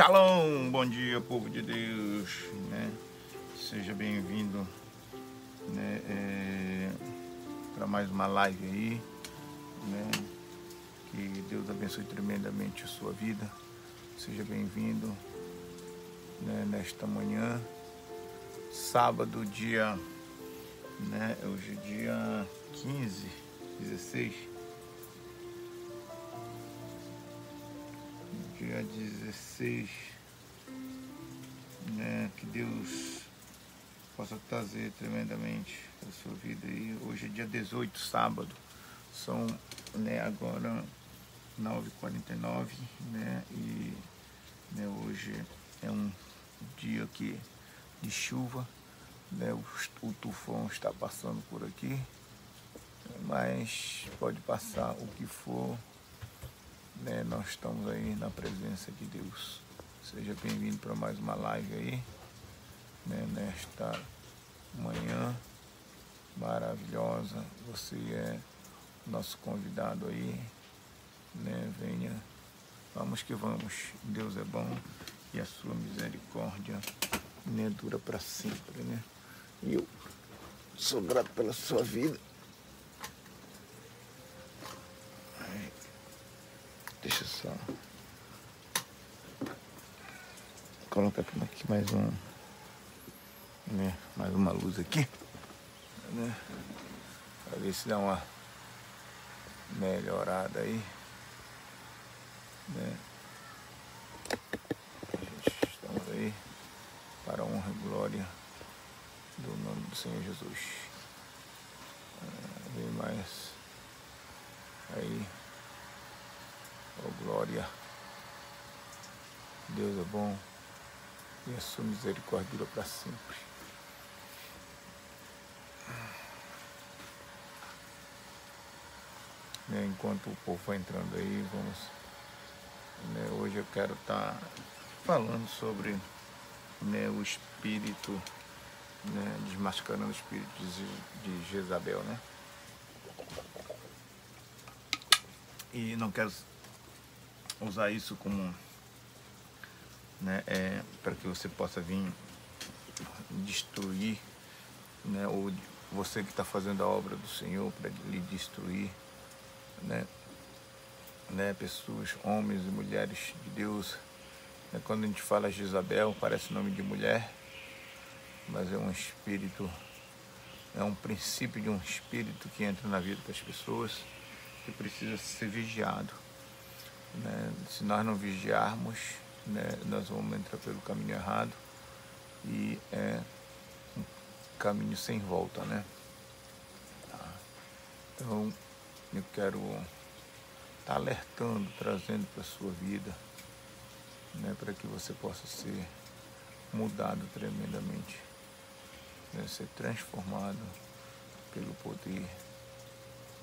Shalom, bom dia, povo de Deus, né? Seja bem-vindo, né, para mais uma live aí, né? Que Deus abençoe tremendamente a sua vida. Seja bem-vindo, né, nesta manhã, sábado, dia, né? Hoje é dia 15, 16. Dia 16, né, que Deus possa trazer tremendamente a sua vida aí. Hoje é dia 18, sábado, são, né, agora 9h49, né, e né, hoje é um dia aqui de chuva, né, o tufão está passando por aqui, mas pode passar o que for, né, nós estamos aí na presença de Deus. Seja bem-vindo para mais uma live aí, né, nesta manhã maravilhosa. Você é nosso convidado aí, né, venha, vamos que vamos. Deus é bom e a sua misericórdia, né, dura para sempre, né? E eu sou grato pela sua vida. Deixa eu só colocar aqui mais né, mais uma luz aqui, né, para ver se dá uma melhorada aí, né? Estamos aí para a honra e glória do nome do Senhor Jesus. Vem mais aí, oh glória. Deus é bom e a sua misericórdia dura para sempre. Né, enquanto o povo vai entrando aí, vamos, né, hoje eu quero estar falando sobre, né, o espírito, né, desmascarando o espírito de Jezabel, né? E não quero usar isso como, né, para que você possa vir destruir, né, ou você que está fazendo a obra do Senhor para lhe destruir, né, pessoas, homens e mulheres de Deus. Né, quando a gente fala Jezabel, parece nome de mulher, mas é um espírito, é um princípio de um espírito que entra na vida das pessoas, que precisa ser vigiado, né? Se nós não vigiarmos, né, nós vamos entrar pelo caminho errado e é um caminho sem volta, né? Então eu quero estar alertando, trazendo para a sua vida, né, para que você possa ser mudado tremendamente, né, ser transformado pelo poder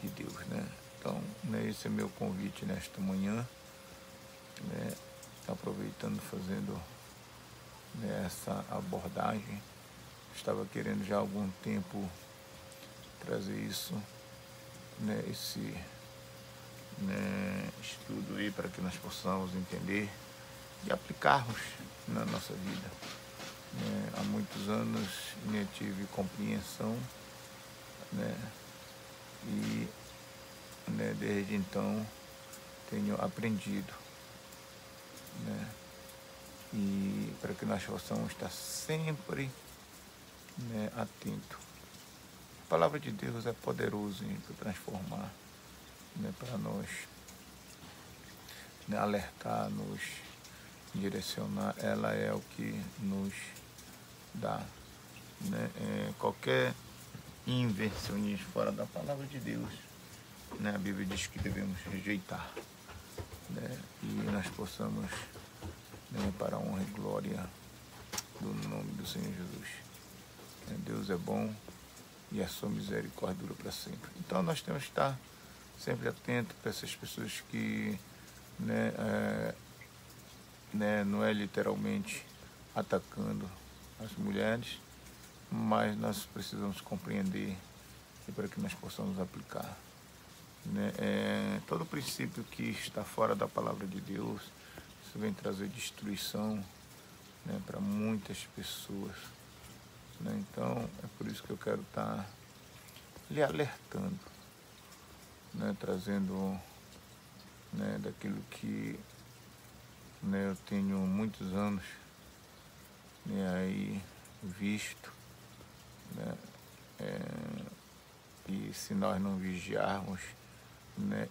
de Deus, né? Então, né, esse é meu convite nesta manhã, né, aproveitando, fazendo, né, essa abordagem. Estava querendo já há algum tempo trazer isso, né, esse, né, estudo aí para que nós possamos entender e aplicarmos na nossa vida. Né, há muitos anos, né, tive compreensão, né, e, né, desde então tenho aprendido, né, e para que nós possamos estar sempre, né, atento. A palavra de Deus é poderosa para transformar, né, para nós, né, alertar, nos direcionar. Ela é o que nos dá, né, qualquer invenções fora da palavra de Deus, né, a Bíblia diz que devemos rejeitar, né, e nós possamos, né, para a honra e glória do nome do Senhor Jesus. Deus é bom e a sua misericórdia dura para sempre. Então nós temos que estar sempre atentos para essas pessoas que, né, não é literalmente atacando as mulheres, mas nós precisamos compreender e para que nós possamos aplicar, né, todo princípio que está fora da palavra de Deus, se que vem trazer destruição, né, para muitas pessoas, né? Então é por isso que eu quero estar lhe alertando, né, trazendo, né, daquilo que, né, eu tenho muitos anos, né, aí visto, né, e se nós não vigiarmos, né,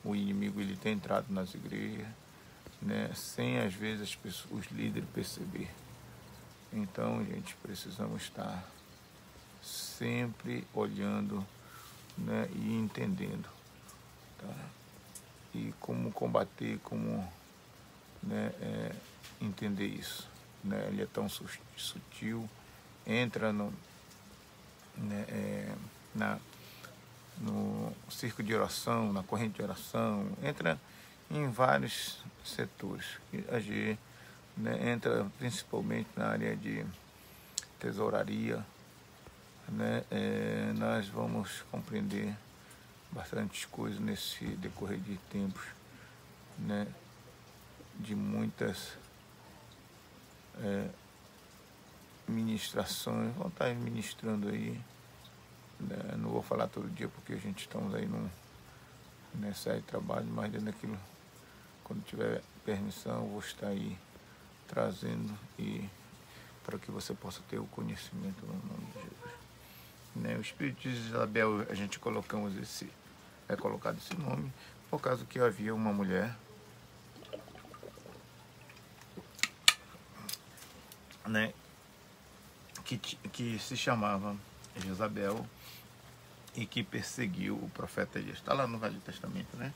o inimigo ele tem entrado nas igrejas, né, sem às vezes as pessoas, os líderes perceber. Então, gente, precisamos estar sempre olhando, né, e entendendo, tá? E como combater, como, né, entender isso, né? Ele é tão sutil, entra no, né, no círculo de oração, na corrente de oração, entra em vários setores. Agir, né, entra principalmente na área de tesouraria, né? Nós vamos compreender bastantes coisas nesse decorrer de tempos, né? De muitas ministrações, vão estar ministrando aí, né? Não vou falar todo dia porque a gente estamos aí nessa área de trabalho, mas dentro daquilo, quando tiver permissão, eu vou estar aí trazendo e para que você possa ter o conhecimento no nome de Jesus, né? O Espírito de Isabel, a gente colocado esse nome por causa que havia uma mulher, né, que se chamava Jezabel e que perseguiu o profeta Elias. Está lá no Velho Testamento, né?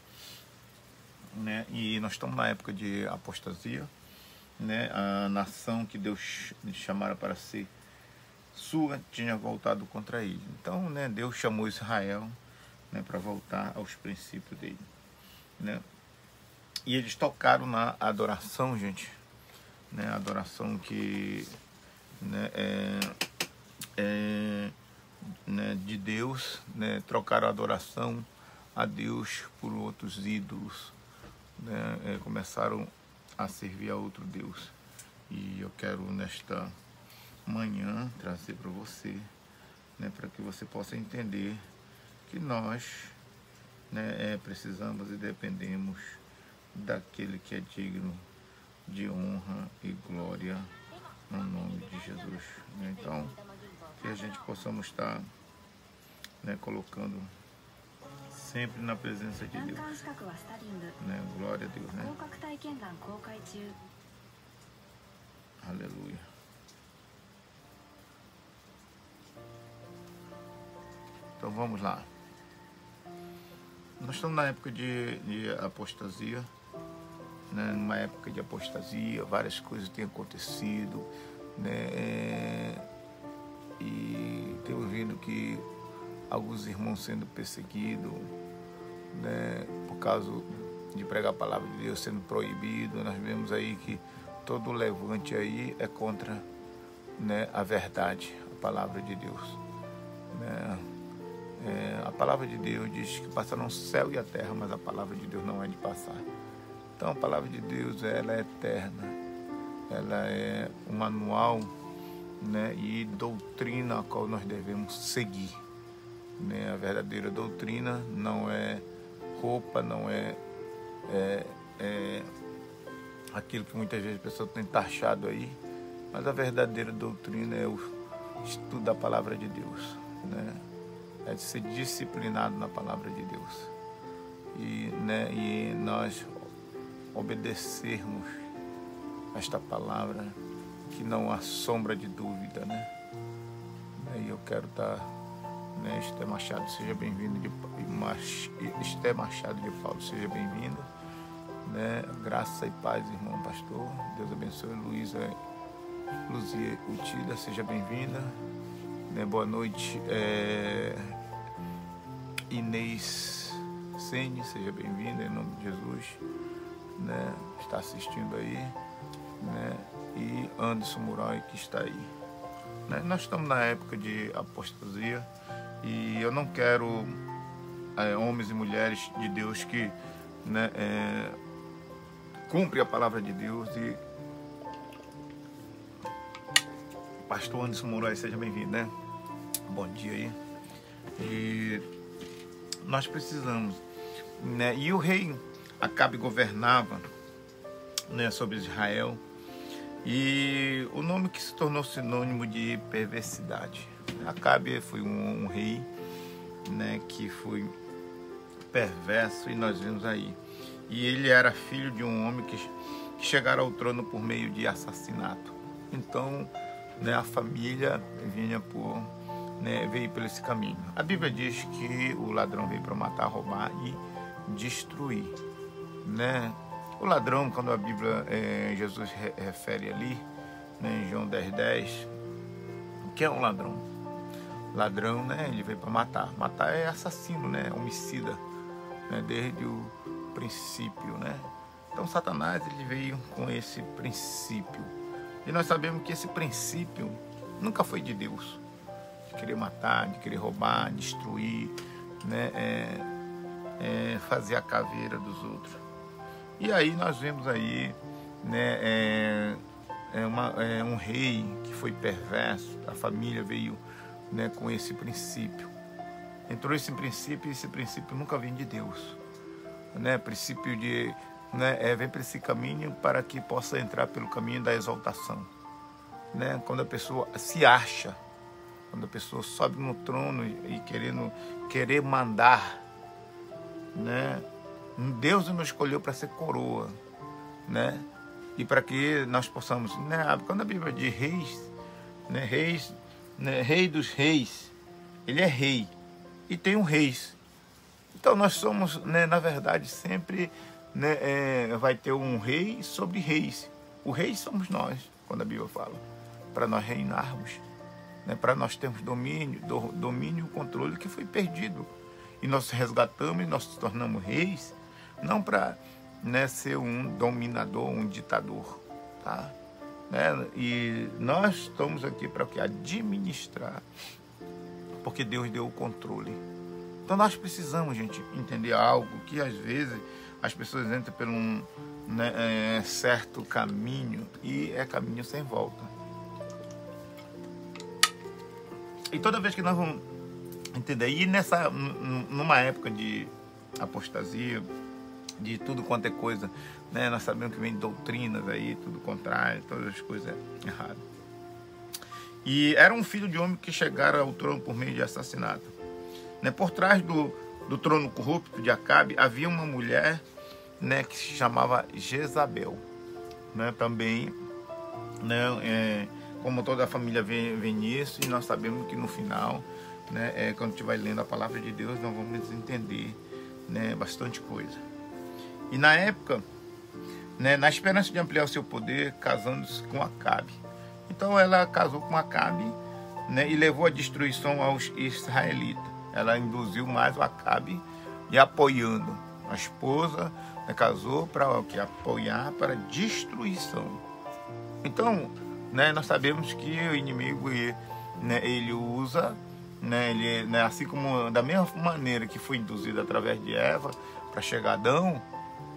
E nós estamos na época de apostasia, né? A nação que Deus chamara para ser sua tinha voltado contra ele. Então, né, Deus chamou Israel, né, para voltar aos princípios dele, né? E eles tocaram na adoração, gente, né? Adoração que, né, né, de Deus, né? Trocaram a adoração a Deus por outros ídolos, né? Começaram a servir a outro Deus. E eu quero nesta manhã trazer para você, né, para que você possa entender que nós, né, precisamos e dependemos daquele que é digno de honra e glória no nome de Jesus, né? Então, que a gente possamos estar, né, colocando sempre na presença de Deus, né? Glória a Deus, né? Aleluia. Então vamos lá. Nós estamos na época de apostasia, né? Numa época de apostasia, várias coisas têm acontecido, né? E temos vindo que alguns irmãos sendo perseguidos, né, por causa de pregar a palavra de Deus sendo proibido. Nós vemos aí que todo o levante aí é contra, né, a verdade, a palavra de Deus, né? A palavra de Deus diz que passarão o céu e a terra, mas a palavra de Deus não é de passar. Então a palavra de Deus, ela é eterna, ela é um manual, né, e doutrina a qual nós devemos seguir, né? A verdadeira doutrina não é roupa, não é aquilo que muitas vezes a pessoa tem taxado aí, mas a verdadeira doutrina é o estudo da palavra de Deus, né? É de ser disciplinado na palavra de Deus e nós obedecermos esta palavra, que não há sombra de dúvida, né? E eu quero estar, né, Esté Machado, seja bem-vindo, Esté Machado de Paulo, seja bem-vindo, né? Graça e paz, irmão pastor, Deus abençoe. Luzia Utida, seja bem-vinda, né? Boa noite, Inês Sene, seja bem-vinda em nome de Jesus, né? Está assistindo aí, né? E Anderson Murai, que está aí, né? Nós estamos na época de apostasia e eu não quero homens e mulheres de Deus que, né, cumpre a palavra de Deus. E pastor Anderson Moraes, seja bem-vindo, né? Bom dia aí. E nós precisamos, né? E o rei Acabe governava, né, sobre Israel, e o nome que se tornou sinônimo de perversidade. Acabe foi um rei, né, que foi perverso, e nós vimos aí. E ele era filho de um homem que chegara ao trono por meio de assassinato. Então, né, a família vinha veio por esse caminho. A Bíblia diz que o ladrão veio para matar, roubar e destruir, né? O ladrão, quando a Bíblia, Jesus refere ali, né, em João 10:10, o que é um ladrão? Ladrão, né, ele veio para matar. Matar é assassino, né, homicida, né, desde o princípio, né? Então Satanás, ele veio com esse princípio. E nós sabemos que esse princípio nunca foi de Deus. De querer matar, de querer roubar, destruir, né, fazer a caveira dos outros. E aí nós vemos aí, né, um rei que foi perverso. A família veio, né, com esse princípio. Entrou esse princípio, e esse princípio nunca vem de Deus, né? Princípio de, né, vem para esse caminho para que possa entrar pelo caminho da exaltação, né? Quando a pessoa se acha, quando a pessoa sobe no trono e querer mandar, né? Deus nos escolheu para ser coroa, né? E para que nós possamos, né? Quando a Bíblia diz reis, né? Reis, né? Rei dos reis, ele é rei e tem um reis. Então nós somos, né, na verdade, sempre, né, vai ter um rei sobre reis. O rei somos nós, quando a Bíblia fala, para nós reinarmos, né, para nós termos domínio e controle que foi perdido. E nós resgatamos e nós nos tornamos reis, não para, né, ser um dominador, um ditador, tá? Né? E nós estamos aqui para o que? Administrar, porque Deus deu o controle. Então nós precisamos, gente, entender algo que às vezes as pessoas entram por um, né, certo caminho, e é caminho sem volta. E toda vez que nós vamos entender, e numa época de apostasia, de tudo quanto é coisa, né, nós sabemos que vem doutrinas aí, tudo contrário, todas as coisas erradas. E era um filho de homem que chegara ao trono por meio de assassinato. Né, por trás do trono corrupto de Acabe havia uma mulher, né, que se chamava Jezabel, né, também, né, como toda a família vem nisso, e nós sabemos que no final, né, quando a gente vai lendo a palavra de Deus, nós vamos entender, né, bastante coisa. E na época, né, na esperança de ampliar o seu poder, casando-se com Acabe. Então ela casou com Acabe, né, e levou a destruição aos israelitas. Ela induziu mais o Acabe, e apoiando a esposa, né, casou para apoiar para a destruição. Então, né, nós sabemos que o inimigo, né, ele usa, né, ele, né, assim como da mesma maneira que foi induzido através de Eva para chegar a Adão,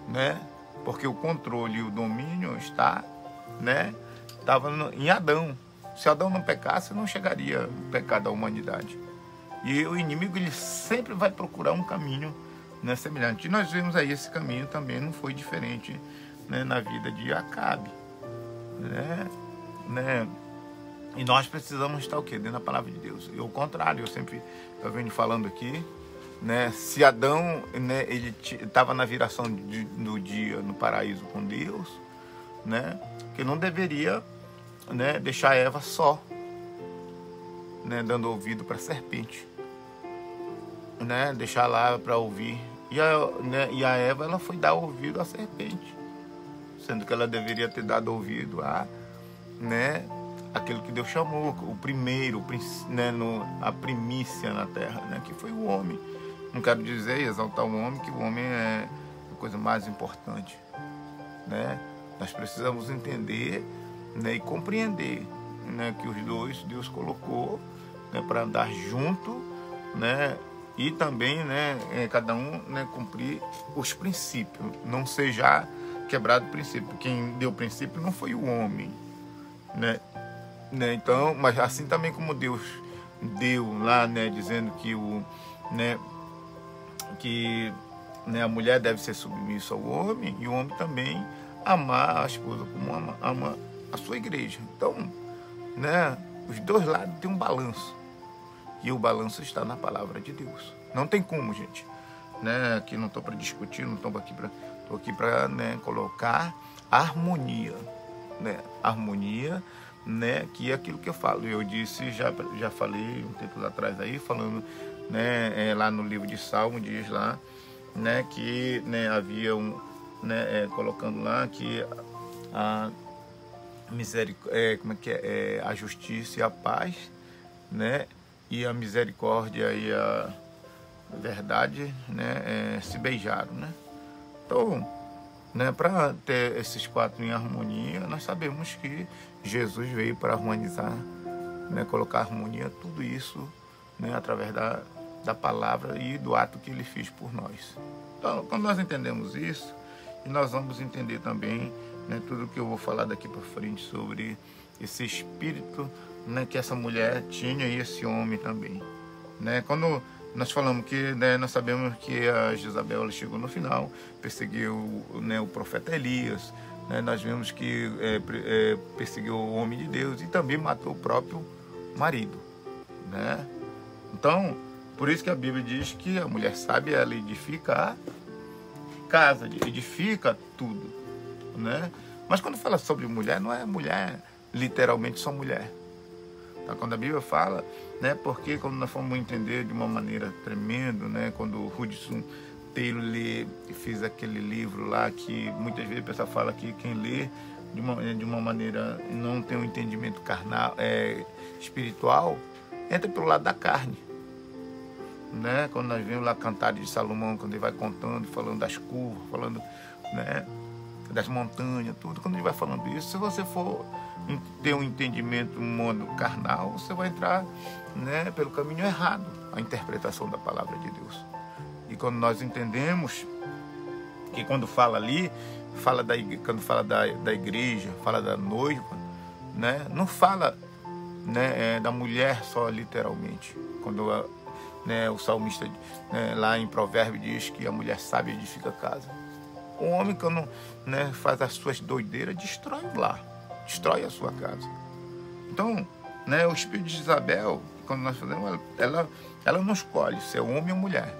né, porque o controle e o domínio estava, né, em Adão. Se Adão não pecasse, não chegaria o pecado à humanidade. E o inimigo, ele sempre vai procurar um caminho, né, semelhante. E nós vemos aí esse caminho também não foi diferente, né, na vida de Acabe, né? E nós precisamos estar o quê? Dentro da palavra de Deus. E ao contrário, eu sempre venho falando aqui, né, se Adão, né, ele estava na viração do dia no paraíso com Deus, né, que não deveria, né, deixar Eva só, né, dando ouvido para a serpente, né, deixar lá para ouvir. E a Eva, ela foi dar ouvido à serpente, sendo que ela deveria ter dado ouvido a, né, aquilo que Deus chamou, o primeiro, né, a primícia na terra, né, que foi o homem. Não quero dizer exaltar o homem, que o homem é a coisa mais importante, né? Nós precisamos entender, né, e compreender, né, que os dois Deus colocou, né, para andar junto, né, e também, né, cada um, né, cumprir os princípios, não seja, quebrado o princípio. Quem deu o princípio não foi o homem, né? Então, mas assim também como Deus deu lá, né, dizendo que a mulher deve ser submissa ao homem, e o homem também amar a esposa como ama a sua igreja. Então, né, os dois lados têm um balanço, e o balanço está na palavra de Deus. Não tem como, gente, né? Aqui não estou para discutir, não estou aqui para né, colocar harmonia, né? Harmonia, né? Que é aquilo que eu falo. Eu disse, já falei um tempo atrás aí, falando, né? Lá no livro de Salmo diz lá, né? Que, né, havia colocando lá que a misericórdia, a justiça e a paz, né? E a misericórdia e a verdade, né? Se beijaram, né? Então, né, para ter esses quatro em harmonia, nós sabemos que Jesus veio para harmonizar, né, colocar harmonia, tudo isso, né, através da palavra e do ato que ele fez por nós. Então, quando nós entendemos isso, e nós vamos entender também, né, tudo que eu vou falar daqui para frente sobre esse espírito, né, que essa mulher tinha e esse homem também, né? Quando nós falamos que, né, nós sabemos que a Jezabel ela chegou no final, perseguiu, né, o profeta Elias, né? Nós vimos que perseguiu o homem de Deus e também matou o próprio marido, né? Então, por isso que a Bíblia diz que a mulher sábia ela edifica a casa, edifica tudo, né? Mas quando fala sobre mulher, não é mulher literalmente só mulher. Tá? Quando a Bíblia fala, né, porque quando nós fomos entender de uma maneira tremenda, né, quando o Hudson Taylor fez aquele livro lá, que muitas vezes a pessoa fala que quem lê de uma maneira não tem um entendimento carnal, espiritual, entra pelo lado da carne, né? Quando nós vemos lá Cantares de Salomão, quando ele vai contando, falando das curvas, falando, né, das montanhas, tudo, quando ele vai falando isso, se você for ter um entendimento no modo carnal, você vai entrar, né, pelo caminho errado, a interpretação da palavra de Deus. E quando nós entendemos que quando fala ali, quando fala da igreja, fala da noiva, né, não fala, né, da mulher só literalmente. Quando né, o salmista, né, lá em Provérbios diz que a mulher sábia edifica a casa. O homem, quando, né, faz as suas doideiras, destrói o lar, destrói a sua casa. Então, né, o espírito de Jezabel, quando nós fazemos, ela não escolhe se é homem ou mulher,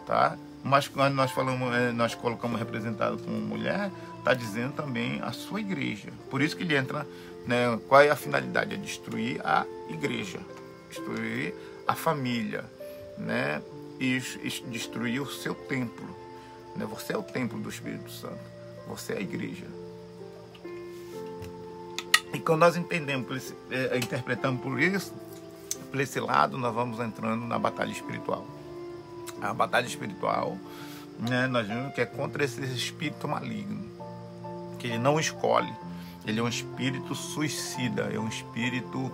tá? Mas quando nós falamos, nós colocamos representado como mulher, está dizendo também a sua igreja. Por isso que ele entra, né, qual é a finalidade? É destruir a igreja, destruir a família, né, e destruir o seu templo. Você é o templo do Espírito Santo. Você é a igreja. E quando nós entendemos, interpretamos por esse lado, nós vamos entrando na batalha espiritual. A batalha espiritual, né, nós vemos que é contra esse espírito maligno, que ele não escolhe. Ele é um espírito suicida, é um espírito,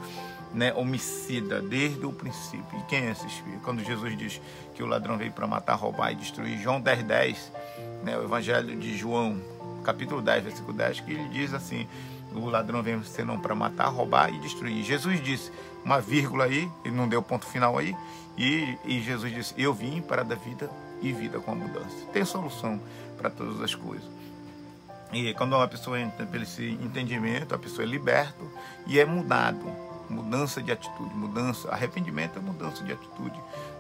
né, homicida desde o princípio. E quem é esse espírito? Quando Jesus diz que o ladrão veio para matar, roubar e destruir, João 10:10, né, o Evangelho de João, capítulo 10, versículo 10, que ele diz assim: o ladrão veio senão para matar, roubar e destruir. Jesus disse uma vírgula aí, ele não deu ponto final aí, e Jesus disse: eu vim para dar vida e vida com abundância. Tem solução para todas as coisas. E quando uma pessoa entra pelo esse entendimento, a pessoa é liberta e é mudado. Mudança de atitude, arrependimento é mudança de atitude,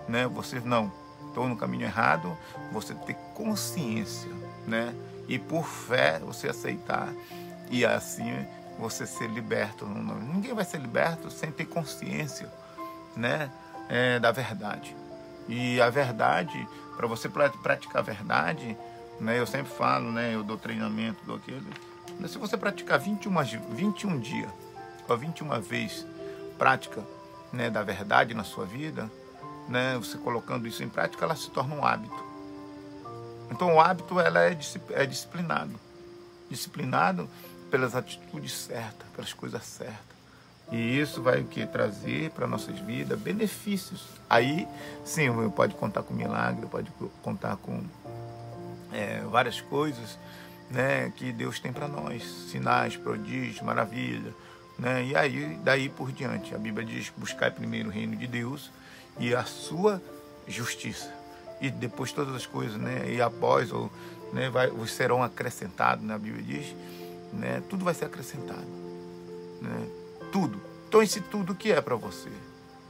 né? Você não, estou no caminho errado, você ter consciência, né? E por fé você aceitar e assim você ser liberto. Ninguém vai ser liberto sem ter consciência, né? Da verdade. E a verdade, para você praticar a verdade, né? Eu sempre falo, né? Eu dou treinamento, dou aquele. Se você praticar 21 dias, ou 21 vezes prática, né, da verdade na sua vida, né, você colocando isso em prática, ela se torna um hábito. Então o hábito ela é disciplinado pelas atitudes certas, pelas coisas certas. E isso vai trazer para nossas vidas benefícios. Aí sim, pode contar com milagre, pode contar com várias coisas, né, que Deus tem para nós, sinais, prodígios, maravilha, né? E aí daí por diante a Bíblia diz: buscar primeiro o reino de Deus e a sua justiça, e depois todas as coisas, né, e após, ou, né, vos serão acrescentados, né, a Bíblia diz, né, tudo vai ser acrescentado, né, tudo. Então esse tudo que é para você,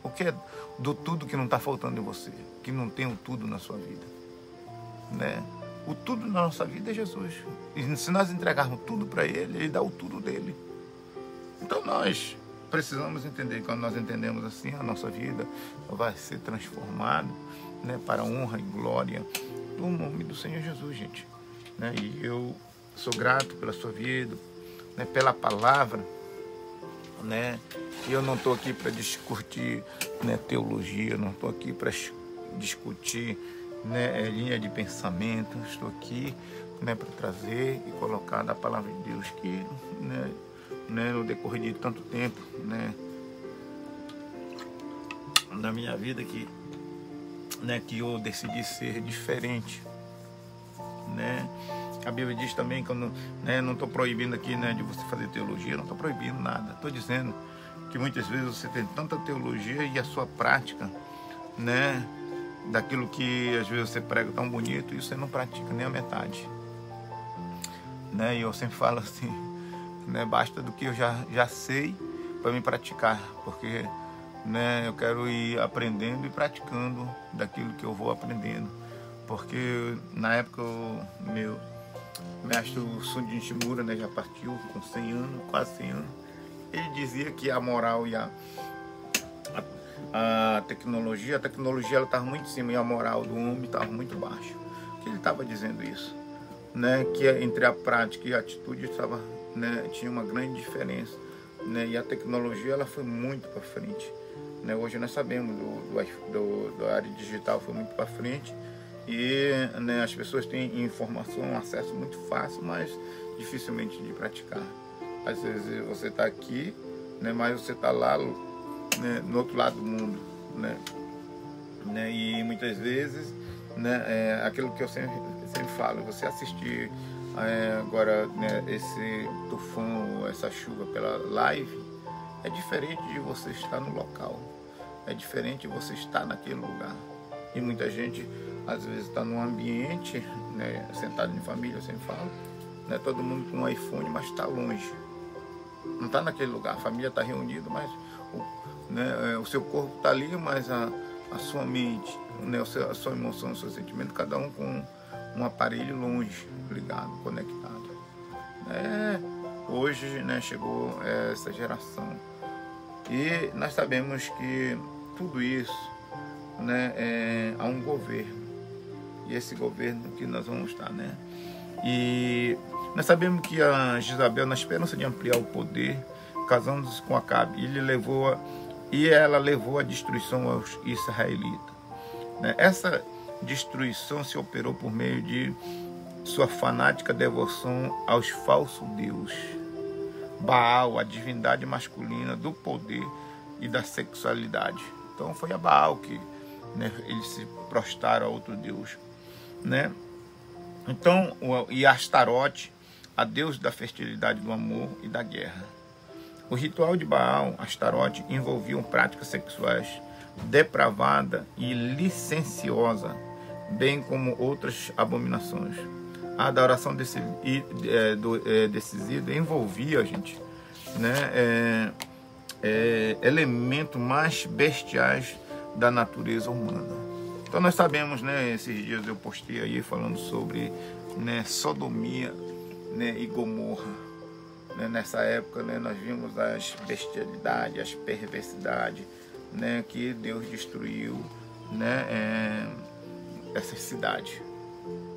o que é do tudo que não está faltando em você, que não tem o tudo na sua vida, né? O tudo na nossa vida é Jesus. E se nós entregarmos tudo para Ele, Ele dá o tudo dele. Então nós precisamos entender, quando nós entendemos assim, a nossa vida vai ser transformada, né, para a honra e glória do nome do Senhor Jesus, gente. Né? E eu sou grato pela sua vida, né, pela palavra, né? E eu não estou aqui para discutir, né, teologia, não estou aqui para discutir, né, linha de pensamento. Estou aqui, né, para trazer e colocar da palavra de Deus que, né, no decorrer de tanto tempo, né, na minha vida que, né, que eu decidi ser diferente, né? A Bíblia diz também que eu não, né, não estou proibindo aqui, né, de você fazer teologia, não estou proibindo nada. Estou dizendo que muitas vezes você tem tanta teologia e a sua prática, né, daquilo que às vezes você prega tão bonito e você não pratica nem a metade, né? E eu sempre falo assim, né, basta do que eu já sei para me praticar, porque, né, eu quero ir aprendendo e praticando daquilo que eu vou aprendendo, porque na época o meu mestre Sundin Shimura, né, já partiu com 100 anos, quase 100 anos. Ele dizia que a moral e a tecnologia ela estava muito em cima e a moral do homem estava muito baixa. Que ele estava dizendo isso, né, que entre a prática e a atitude estava, né, tinha uma grande diferença, né, e a tecnologia ela foi muito para frente, né? Hoje nós sabemos da área digital foi muito para frente. E, né, as pessoas têm informação, um acesso muito fácil, mas dificilmente de praticar. Às vezes você está aqui, né, mas você está lá, né, no outro lado do mundo, né? E muitas vezes, né, aquilo que eu sempre falo, você assistir agora, né, esse tufão, essa chuva pela live, é diferente de você estar no local, é diferente de você estar naquele lugar. E muita gente às vezes está num ambiente, né, sentado em família, eu sempre falo, né, todo mundo com um iPhone, mas está longe, não está naquele lugar. A família está reunida, mas o seu corpo está ali, mas a sua mente, né, a sua emoção, o seu sentimento, cada um com um aparelho longe, ligado, conectado. Hoje, né, chegou essa geração e nós sabemos que tudo isso, né, há um governo, e esse governo que nós vamos estar, né? E nós sabemos que a Jezabel, na esperança de ampliar o poder, casando-se com Acabe, ela levou a destruição aos israelitas, né? Essa destruição se operou por meio de sua fanática devoção aos falsos deuses, Baal, a divindade masculina do poder e da sexualidade. Então foi a Baal que, né, eles se prostraram a outro deus, né? Então, e Astarote, a deusa da fertilidade, do amor e da guerra. O ritual de Baal, Astarote, envolviam práticas sexuais depravada e licenciosa, bem como outras abominações. A adoração desse ídolo envolvia, gente, né, elementos mais bestiais da natureza humana. Então nós sabemos, né, esses dias eu postei aí falando sobre, né, sodomia, né, e Gomorra. Né, nessa época, né, nós vimos as bestialidades, as perversidades, né, que Deus destruiu, né, essas cidades.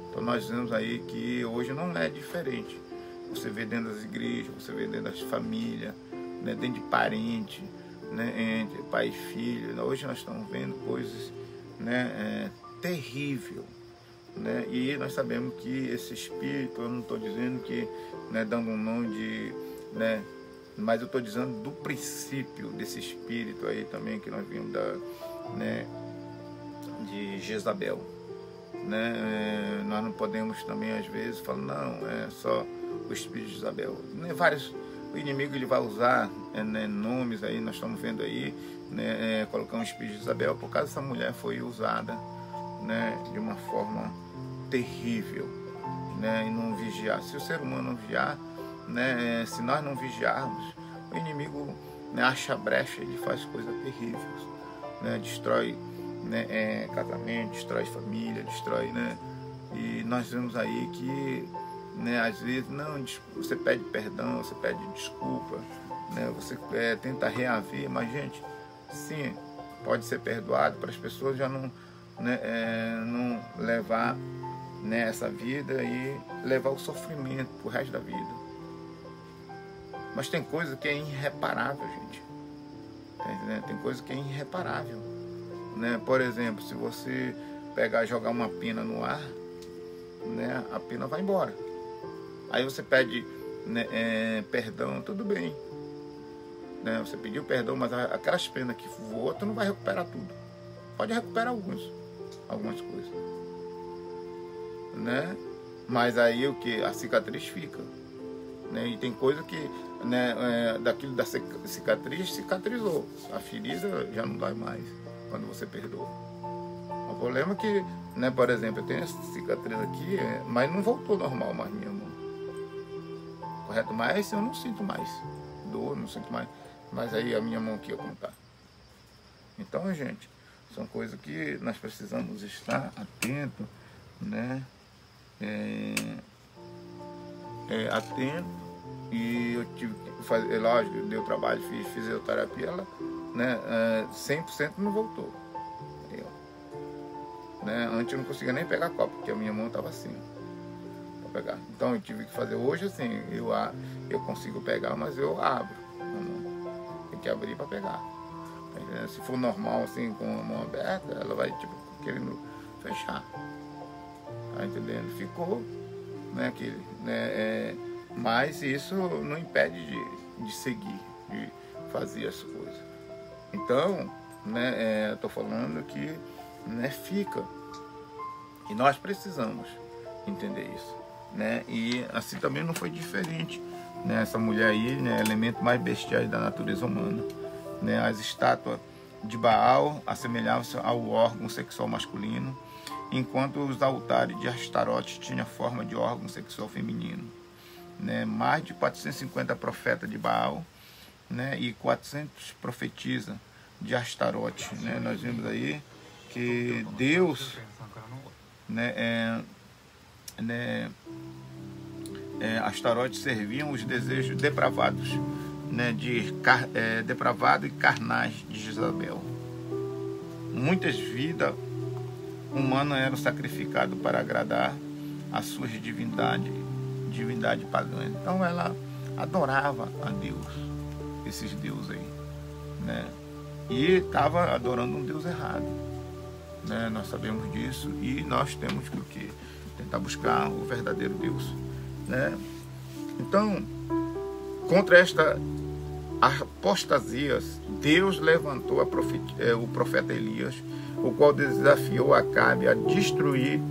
Então nós vemos aí que hoje não é diferente. Você vê dentro das igrejas, você vê dentro das famílias, né, dentro de parentes, né, entre pai e filho. Hoje nós estamos vendo coisas, né, terrível, né? E nós sabemos que esse espírito, eu não estou dizendo que, né, dando um nome de, né, mas eu estou dizendo do princípio desse espírito aí também que nós vimos de Jezabel, né? Nós não podemos também, às vezes, falar, não, é só o espírito de Jezabel. Né? O inimigo ele vai usar né, nomes aí, nós estamos vendo aí, né, colocar um espírito de Jezabel, por causa dessa mulher foi usada, né, de uma forma terrível, né, e não vigiar. Se o ser humano não vigiar, né, se nós não vigiarmos, o inimigo, né, acha brecha, ele faz coisas terríveis, né, destrói, né, casamento, destrói família, destrói, né, e nós vemos aí que, né, às vezes não, você pede perdão, você pede desculpa, né, você tenta reaver, mas gente, sim, pode ser perdoado para as pessoas já não, né, não levar, né, essa vida e levar o sofrimento pro resto da vida. Mas tem coisa que é irreparável, gente. Tá entendendo? Tem coisa que é irreparável, né? Por exemplo, se você pegar e jogar uma pena no ar, né, a pena vai embora. Aí você pede, né, perdão, tudo bem, né? Você pediu perdão, mas aquelas penas que voou, tu não vai recuperar tudo. Pode recuperar algumas coisas, né? Mas aí o que? A cicatriz fica, né? E tem coisa que, né, daquilo da cicatriz cicatrizou. A ferida já não dói mais quando você perdoa. O problema é que, né, por exemplo, eu tenho essa cicatriz aqui, mas não voltou normal mais minha mão. Correto? Mas eu não sinto mais dor, não sinto mais. Mas aí a minha mão aqui, como tá. Então, gente, são coisas que nós precisamos estar atentos, né? Atento. E eu tive que fazer, lógico, deu trabalho, fiz fisioterapia, ela, né, 100% não voltou. Né? Antes eu não conseguia nem pegar copo, porque a minha mão estava assim para pegar. Então eu tive que fazer hoje assim, eu consigo pegar, mas eu abro a mão. Tem que abrir para pegar. Se for normal assim, com a mão aberta, ela vai tipo querendo fechar. Tá entendendo? Ficou, né, aquele, né, mas isso não impede de seguir, de fazer as coisas. Então, né, eu tô falando que, né, fica. E nós precisamos entender isso, né? E assim também não foi diferente, né? Essa mulher aí, né, elemento mais bestial da natureza humana, né? As estátuas de Baal assemelhavam-se ao órgão sexual masculino, enquanto os altares de Astarote tinham forma de órgão sexual feminino, né? Mais de 450 profetas de Baal, né, e 400 profetisas de Astarote, né? Nós vimos aí que Deus, né, Astarote serviam os desejos depravados, né, depravado e carnais de Jezabel. Muitas vidas humanas eram sacrificadas para agradar as suas divindade pagã. Então ela adorava a Deus, esses deuses aí, né? E estava adorando um Deus errado, né? Nós sabemos disso e nós temos que tentar buscar o verdadeiro Deus, né? Então, contra esta apostasia, Deus levantou o profeta Elias, o qual desafiou Acabe a destruir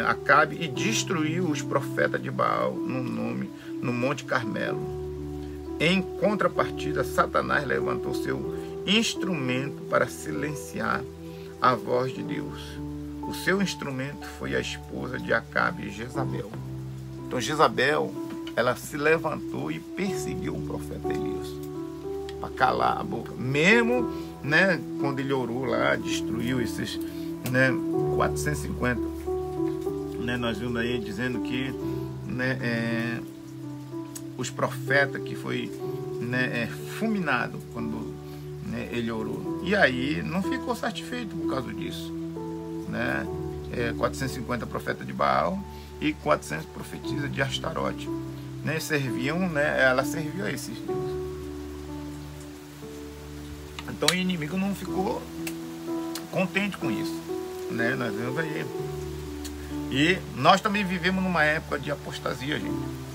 Acabe e destruiu os profetas de Baal no Monte Carmelo. Em contrapartida, Satanás levantou seu instrumento para silenciar a voz de Deus. O seu instrumento foi a esposa de Acabe, Jezabel. Então Jezabel, ela se levantou e perseguiu o profeta Elias para calar a boca. Mesmo, né, quando ele orou lá, destruiu esses, né, 450, né, nós vimos aí dizendo que, né, os profetas que foi, né, fulminado quando, né, ele orou. E aí não ficou satisfeito por causa disso, né? 450 profetas de Baal e 400 profetisas de Astarote, né? Serviam, né? Ela servia a esses deuses. Então o inimigo não ficou contente com isso, né? Nós vemos aí. E nós também vivemos numa época de apostasia, gente.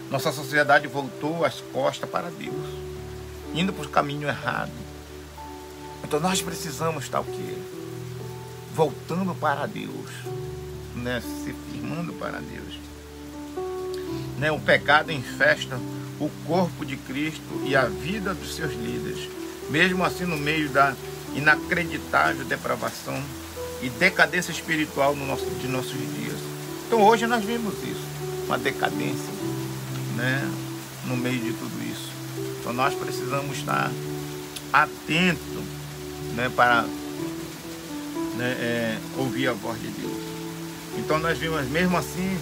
Nossa sociedade voltou as costas para Deus, indo para o caminho errado. Então nós precisamos estar o quê? voltando para Deus, né? Se firmando para Deus. Né? O pecado infesta o corpo de Cristo e a vida dos seus líderes, mesmo assim no meio da inacreditável depravação e decadência espiritual de nossos dias. Então hoje nós vimos isso, uma decadência, né, no meio de tudo isso. Então nós precisamos estar atentos, né, para, né, ouvir a voz de Deus. Então nós vimos, mesmo assim,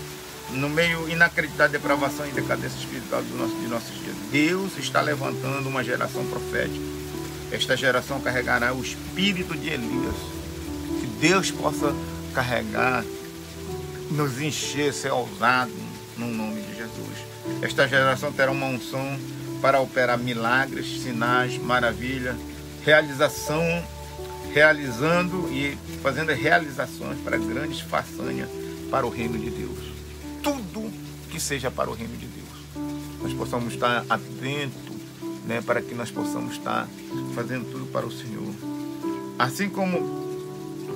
no meio inacreditável depravação e decadência espiritual de nossos dias, Deus está levantando uma geração profética. Esta geração carregará o espírito de Elias. Que Deus possa carregar, nos encher, ser ousado no nome de Jesus. Esta geração terá uma unção para operar milagres, sinais, maravilhas, realizando e fazendo realizações para grandes façanhas para o reino de Deus. Tudo que seja para o reino de Deus. Nós possamos estar atentos, né, para que nós possamos estar fazendo tudo para o Senhor. Assim como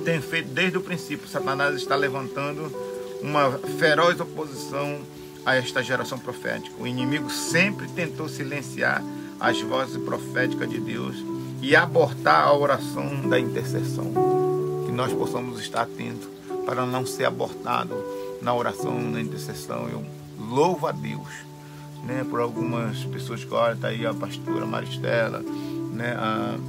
tem feito desde o princípio, Satanás está levantando uma feroz oposição a esta geração profética. O inimigo sempre tentou silenciar as vozes proféticas de Deus e abortar a oração da intercessão. Que nós possamos estar atentos para não ser abortado na oração, na intercessão. Eu louvo a Deus, né, por algumas pessoas que olham, tá aí a pastora Maristela, né,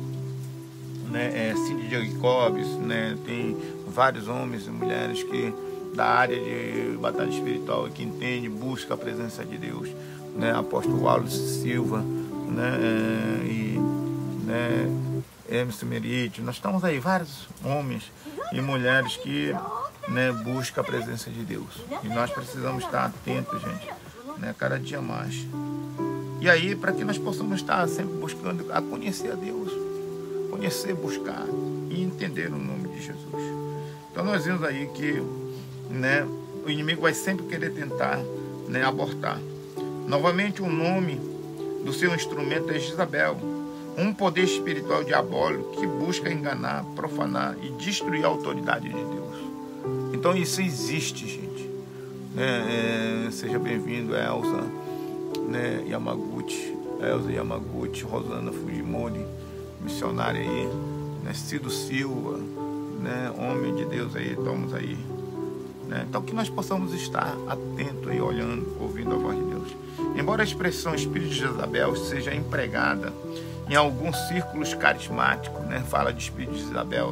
Cindy Jacobs, né, tem vários homens e mulheres que da área de batalha espiritual que entende, busca a presença de Deus, né, apóstolo Wallace Silva, né, e, né, Emerson Merite. Nós estamos aí vários homens e mulheres que, né, buscam a presença de Deus, e nós precisamos estar atentos, gente, né, cada dia mais. E aí, para que nós possamos estar sempre buscando a conhecer a Deus, conhecer, buscar e entender o nome de Jesus. Então nós vemos aí que, né, o inimigo vai sempre querer tentar, né, abortar. Novamente, o nome do seu instrumento é Jezabel, um poder espiritual diabólico que busca enganar, profanar e destruir a autoridade de Deus. Então isso existe, gente. Seja bem-vindo, Elza, né, Elza Yamaguchi, Rosana Fujimori, missionária aí, né, Cido Silva, né, homem de Deus aí, estamos aí, né? Então que nós possamos estar atentos aí, olhando, ouvindo a voz de Deus. Embora a expressão espírito de Jezabel seja empregada em alguns círculos carismáticos, né, fala de espírito de Jezabel,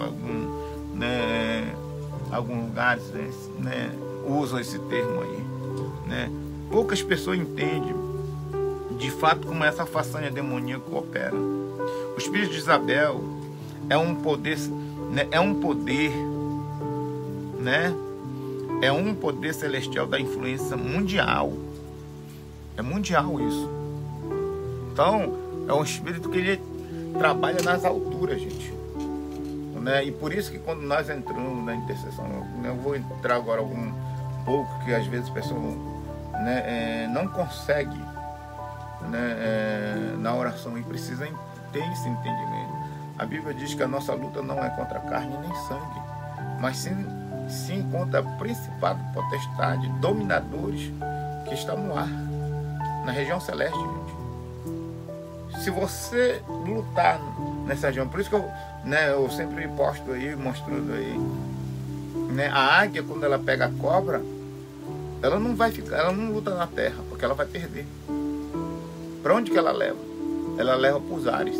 alguns lugares, né, usam esse termo aí, né? Poucas pessoas entendem de fato como essa façanha demoníaca opera. O espírito de Jezabel é um poder, né, é um poder celestial da influência mundial. É mundial isso. Então, é um espírito que ele trabalha nas alturas, gente, né? E por isso que quando nós entramos na intercessão, né, eu vou entrar agora um pouco, que às vezes a pessoa, né, não consegue, né, na oração, e precisa ter esse entendimento. A Bíblia diz que a nossa luta não é contra carne nem sangue, mas sim contra principado, potestade, dominadores que estão no ar, na região celeste, gente. Se você lutar nessa região, por isso que eu sempre posto aí, mostrando aí, né, a águia, quando ela pega a cobra, ela não luta na terra, porque ela vai perder. Para onde que ela leva? Ela leva para os ares.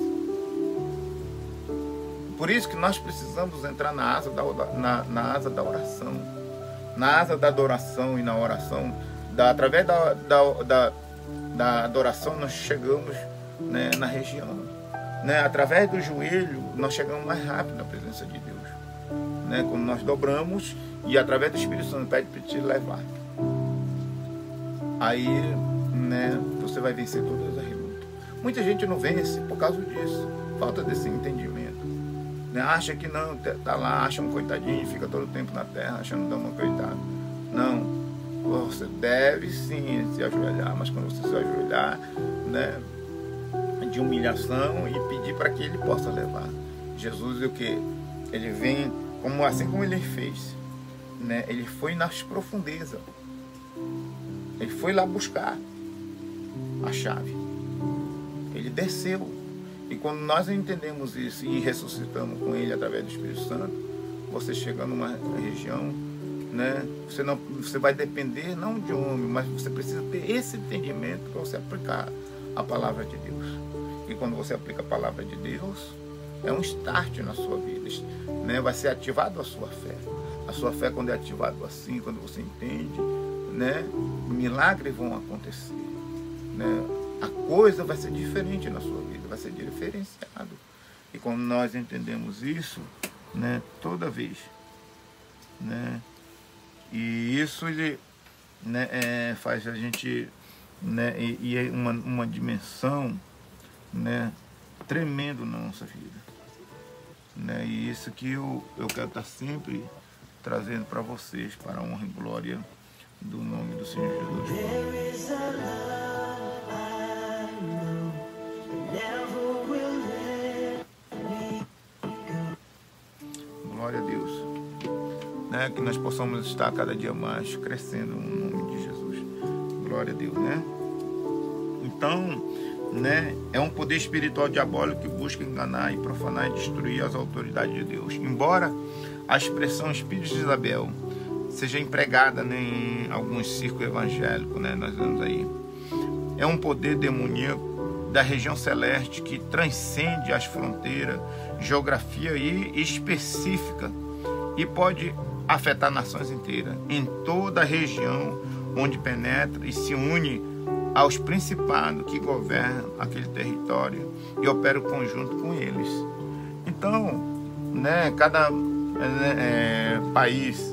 Por isso que nós precisamos entrar na asa da oração, na asa da adoração, e na oração, através da adoração nós chegamos, né, na região, né, através do joelho nós chegamos mais rápido na presença de Deus, né, quando nós dobramos, e através do Espírito Santo pede para te levar. Aí, né, você vai vencer todas as lutas. Muita gente não vence por causa disso, falta desse entendimento, né? Acha que não, tá lá, acha um coitadinho, fica todo o tempo na terra achando que é uma coitada. Não, você deve sim se ajoelhar, mas quando você se ajoelhar, né, de humilhação, e pedir para que ele possa levar. Jesus, o que? Ele vem assim como ele fez, né? Ele foi nas profundezas. Ele foi lá buscar a chave. Ele desceu. E quando nós entendemos isso e ressuscitamos com ele através do Espírito Santo, você chega numa região, né? Você vai depender não de um homem, mas você precisa ter esse entendimento para você aplicar a palavra de Deus. E quando você aplica a palavra de Deus, é um start na sua vida, né? Vai ser ativado a sua fé. A sua fé, quando é ativado assim, quando você entende, né? Milagres vão acontecer, né? A coisa vai ser diferente na sua vida, vai ser diferenciado. E quando nós entendemos isso, né? Toda vez, né? E isso ele, né? Faz a gente, né? E é uma dimensão, né? Tremendo na nossa vida, né? E isso que eu quero estar sempre trazendo para vocês, para a honra e glória do nome do Senhor Jesus. Glória a Deus, né? Que nós possamos estar cada dia mais crescendo no nome de Jesus. Glória a Deus, né? Então, né, é um poder espiritual diabólico que busca enganar e profanar e destruir as autoridades de Deus. Embora a expressão Espírito de Isabel seja empregada, né, em alguns círculos evangélicos, né, nós vemos aí, é um poder demoníaco da região celeste que transcende as fronteiras, geografia e específica, e pode afetar nações inteiras, em toda a região onde penetra e se une aos principados que governam aquele território e operam conjunto com eles. Então, né, cada país,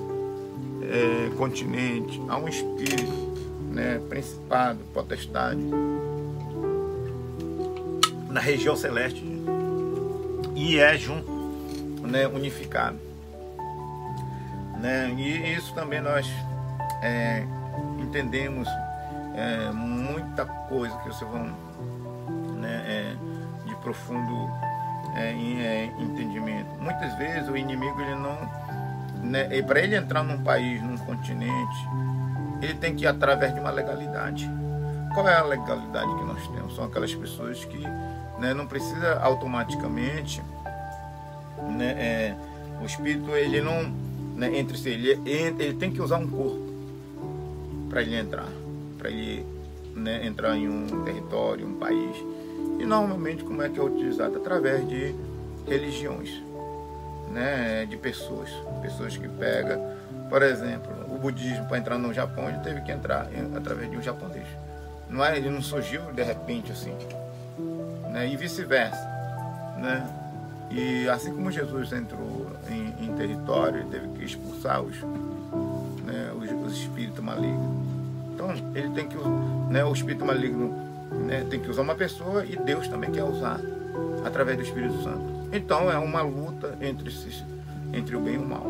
continente, há um espírito, né, principado, potestade, na região celeste, e é junto, né, unificado, né? E isso também nós entendemos muita coisa que vocês vão, né, de profundo entendimento. Muitas vezes o inimigo, ele não, né, para ele entrar num país, num continente, ele tem que ir através de uma legalidade. Qual é a legalidade que nós temos? São aquelas pessoas que, né, não precisa automaticamente, né, o espírito, ele não, né, entre si, ele tem que usar um corpo para ele entrar. Para ele, né, entrar em um território, um país. E normalmente como é que é utilizado? Através de religiões, né, de pessoas que pegam, por exemplo, o budismo, para entrar no Japão, ele teve que entrar através de um japonês. Ele não surgiu de repente assim, né, e vice-versa, né? E assim como Jesus entrou em território, ele teve que expulsar os espíritos malignos. Então, ele tem que, né, o espírito maligno, né, tem que usar uma pessoa, e Deus também quer usar através do Espírito Santo. Então, é uma luta entre o bem e o mal,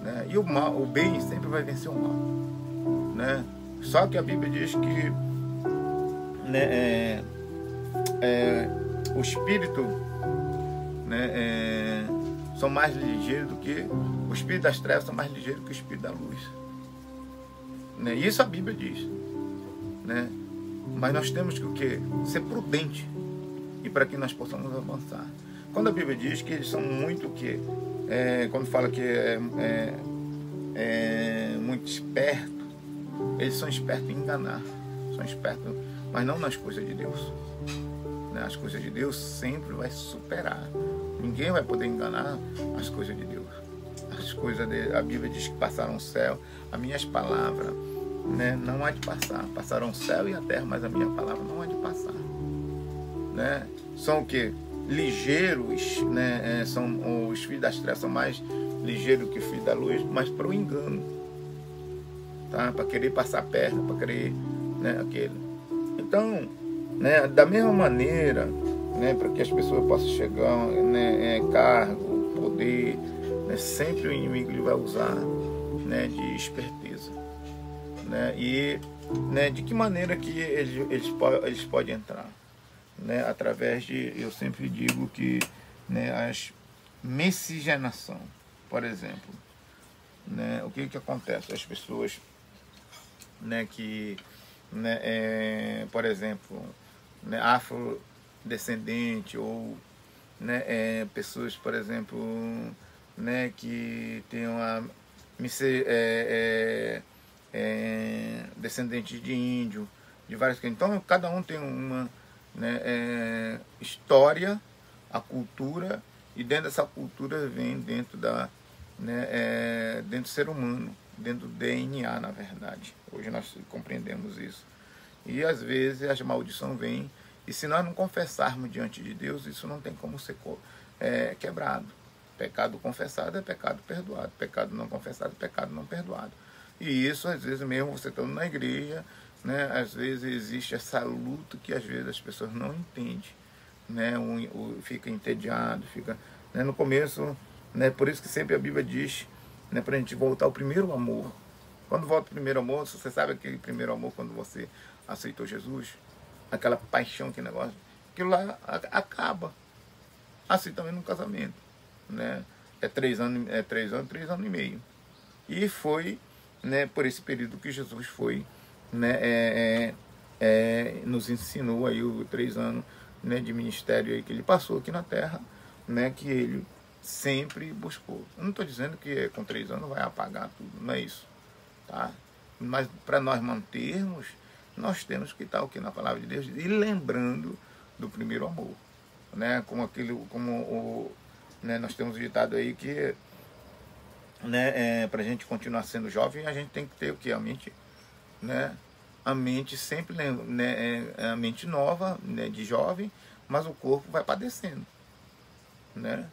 né? E o bem sempre vai vencer o mal, né? Só que a Bíblia diz que, né, o espírito, né, são mais ligeiros do que o espírito das trevas, são mais ligeiros que o espírito da luz. Né? Isso a Bíblia diz, né? Mas nós temos que o quê? Ser prudente, e para que nós possamos avançar. Quando a Bíblia diz que eles são muito o quê? Quando fala que muito esperto, eles são espertos em enganar, são espertos, mas não nas coisas de Deus, né? As coisas de Deus sempre vai superar. Ninguém vai poder enganar as coisas de Deus. As coisas a Bíblia diz que passaram o céu, as minhas palavras, né, não há de passar. Passaram o céu e a terra, mas a minha palavra não há de passar, né? São o que? Ligeiros, né? São os filhos das trevas, são mais ligeiros que os filhos da luz, mas para o engano, tá? Para querer passar perto, para querer, né, aquele. Então, né, da mesma maneira, né, para que as pessoas possam chegar, né, cargo, poder, né, sempre o inimigo ele vai usar, né, de esperteza, né? E, né, de que maneira que eles podem entrar, né? Através de, eu sempre digo que, né, as miscigenação, por exemplo, né, o que acontece? As pessoas, né, que, né, por exemplo, né, afrodescendente ou, né, pessoas, por exemplo, né, que tem uma descendente de índio, de várias. Então, cada um tem uma, né, história, a cultura, e dentro dessa cultura vem dentro da, né, dentro do ser humano, dentro do DNA, na verdade. Hoje nós compreendemos isso. E às vezes a maldição vem, e se nós não confessarmos diante de Deus, isso não tem como ser quebrado. Pecado confessado é pecado perdoado. Pecado não confessado é pecado não perdoado. E isso, às vezes, mesmo você estando na igreja, né, às vezes existe essa luta que às vezes as pessoas não entendem. Né, fica entediado, fica, né, no começo, né, por isso que sempre a Bíblia diz, né, para a gente voltar ao primeiro amor. Quando volta o primeiro amor, você sabe aquele primeiro amor quando você aceitou Jesus, aquela paixão, que negócio, aquilo lá acaba. Assim também no casamento, né? É 3 anos e meio. E foi, né, por esse período que Jesus foi, né, nos ensinou aí os 3 anos, né, de ministério aí que ele passou aqui na Terra, né, que ele sempre buscou. Eu não estou dizendo que com 3 anos vai apagar tudo, não é isso, tá? Mas para nós mantermos, nós temos que estar aqui na palavra de Deus e lembrando do primeiro amor, né? Né, nós temos ditado aí que, né, para a gente continuar sendo jovem, a gente tem que ter o que? A mente, né? A mente sempre, né, a mente nova, né, de jovem, mas o corpo vai padecendo, né?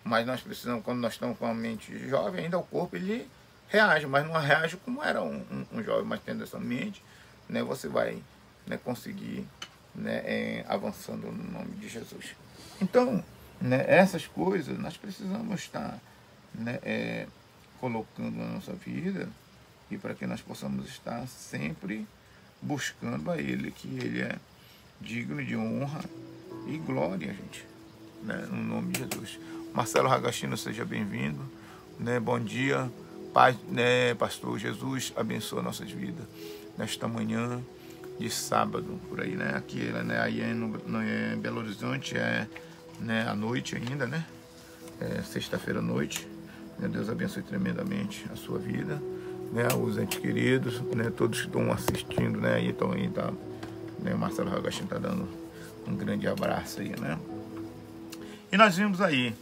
Mas nós precisamos, quando nós estamos com a mente jovem, ainda o corpo ele reage, mas não reage como era um jovem, mas tendo essa mente, né, você vai, né, conseguir, né, avançando no nome de Jesus. Então, né, essas coisas nós precisamos estar, né, colocando na nossa vida, e para que nós possamos estar sempre buscando a Ele, que Ele é digno de honra e glória, gente, né, no nome de Jesus. Marcelo Ragastino, seja bem-vindo, né, bom dia, Pai, né, Pastor Jesus, abençoa nossas vidas nesta manhã de sábado, por aí, né, aqui, né, aí em Belo Horizonte né, à noite ainda, né, sexta-feira à noite, né, Deus abençoe tremendamente a sua vida, né, os entes queridos, né, todos que estão assistindo, né, aí estão aí, tá, né, Marcelo Ragastino está dando um grande abraço aí, né, e nós vimos aí,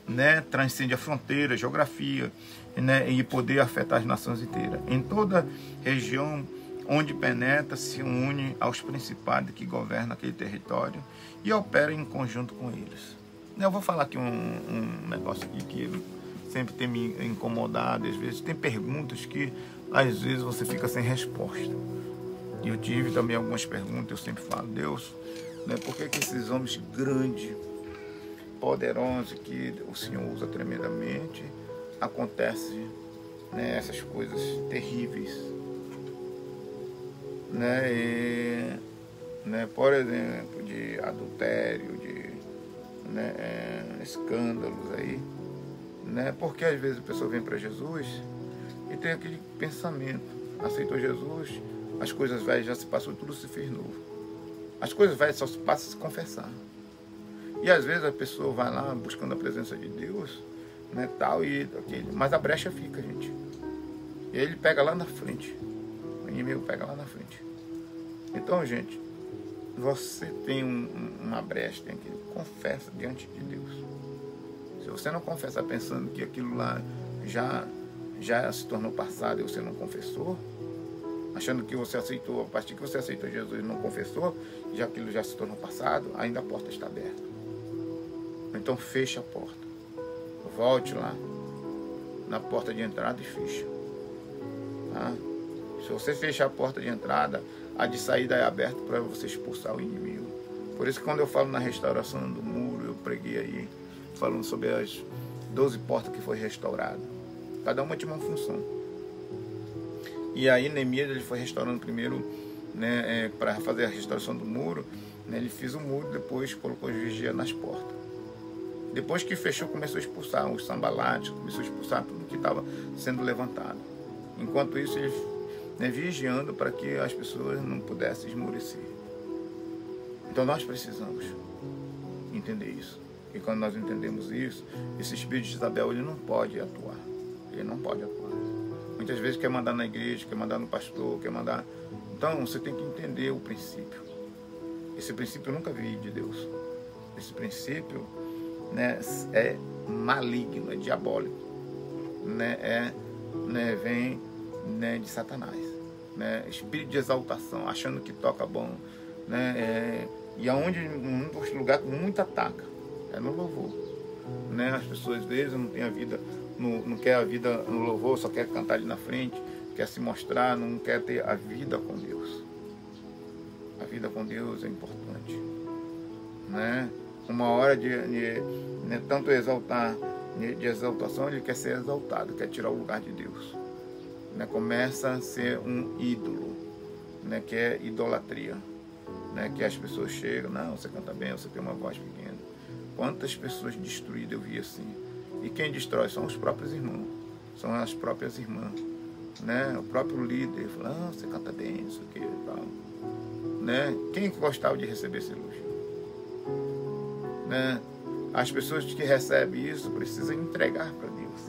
né, transcende a fronteira, geografia, né, e poder afetar as nações inteiras. Em toda região onde penetra, se une aos principados que governam aquele território e opera em conjunto com eles. Eu vou falar aqui um negócio aqui que sempre tem me incomodado, às vezes tem perguntas que às vezes você fica sem resposta. E eu tive também algumas perguntas, eu sempre falo, Deus, né, por que esses homens grandes, poderosos, que o Senhor usa tremendamente, acontece, né, essas coisas terríveis, né, né, por exemplo, de adultério, de, né, escândalos aí, né, porque às vezes a pessoa vem para Jesus e tem aquele pensamento, aceitou Jesus, as coisas velhas já se passou, tudo se fez novo. As coisas velhas só se passa se confessar. E às vezes a pessoa vai lá buscando a presença de Deus, né, tal, mas a brecha fica, gente. E ele pega lá na frente. O inimigo pega lá na frente. Então, gente, você tem uma brecha, tem que confessa diante de Deus. Se você não confessar pensando que aquilo lá já se tornou passado e você não confessou, achando que você aceitou, a partir que você aceitou Jesus e não confessou, já aquilo já se tornou passado, ainda a porta está aberta. Então feche a porta. Volte lá na porta de entrada e fecha. Tá? Se você fechar a porta de entrada, a de saída é aberta para você expulsar o inimigo. Por isso que quando eu falo na restauração do muro, eu preguei aí, falando sobre as 12 portas que foi restaurada. Cada uma tinha uma função. E aí Neemias ele foi restaurando primeiro, né, para fazer a restauração do muro, né, ele fez o muro, depois colocou os vigias nas portas. Depois que fechou, começou a expulsar os sambalates, começou a expulsar tudo que estava sendo levantado. Enquanto isso, eles, né, vigiando para que as pessoas não pudessem esmorecer. Então nós precisamos entender isso. E quando nós entendemos isso, esse espírito de Jezabel, ele não pode atuar. Ele não pode atuar. Muitas vezes quer mandar na igreja, quer mandar no pastor, quer mandar... Então você tem que entender o princípio. Esse princípio nunca veio de Deus. Esse princípio, né, é maligno, é diabólico, né, vem, né, de Satanás, né, espírito de exaltação, achando que toca bom, né, e aonde um dos lugares que muito ataca é no louvor, né? As pessoas às vezes não tem a vida, não quer a vida no louvor, só quer cantar ali na frente, quer se mostrar, não quer ter a vida com Deus. A vida com Deus é importante, né? Uma hora de tanto exaltar, de exaltação, ele quer ser exaltado, quer tirar o lugar de Deus, né? Começa a ser um ídolo, né? Que é idolatria, né? Que as pessoas chegam, não, você canta bem, você tem uma voz pequena. Quantas pessoas destruídas eu vi assim. E quem destrói são os próprios irmãos, são as próprias irmãs, né? O próprio líder fala, não, você canta bem, isso aqui e tal, né? Quem gostava de receber esse luxo, né? As pessoas que recebem isso precisam entregar para Deus,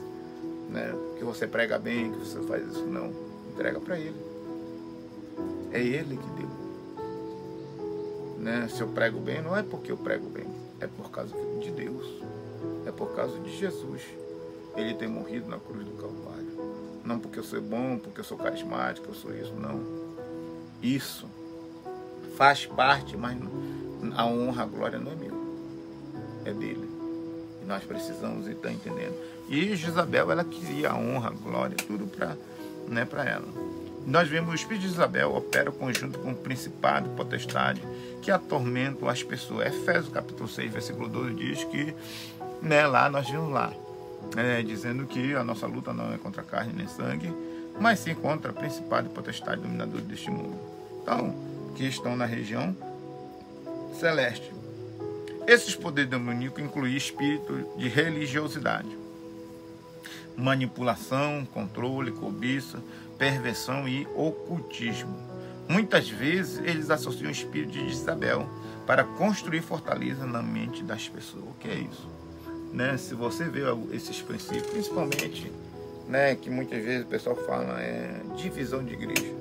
né? Que você prega bem, que você faz isso, não, entrega para Ele. É Ele que deu, né? Se eu prego bem, não é porque eu prego bem, é por causa de Deus, é por causa de Jesus. Ele tem morrido na cruz do Calvário, não porque eu sou bom, porque eu sou carismático, eu sou isso, não. Isso faz parte, mas a honra, a glória não é meu, é dele. E nós precisamos estar entendendo. E Jezabel, ela queria a honra, a glória, tudo para, né, para ela. Nós vemos o espírito de Jezabel opera conjunto com o principado, potestade, que atormentam as pessoas. Efésios capítulo 6, versículo 12 diz que, né, lá nós vimos lá, dizendo que a nossa luta não é contra carne nem sangue, mas sim contra principado e potestade dominador deste mundo. Então, que estão na região celeste. Esses poderes demoníacos incluem espírito de religiosidade, manipulação, controle, cobiça, perversão e ocultismo. Muitas vezes eles associam o espírito de Jezabel para construir fortaleza na mente das pessoas. O que é isso? Né? Se você vê esses princípios, principalmente, né, que muitas vezes o pessoal fala divisão de igreja,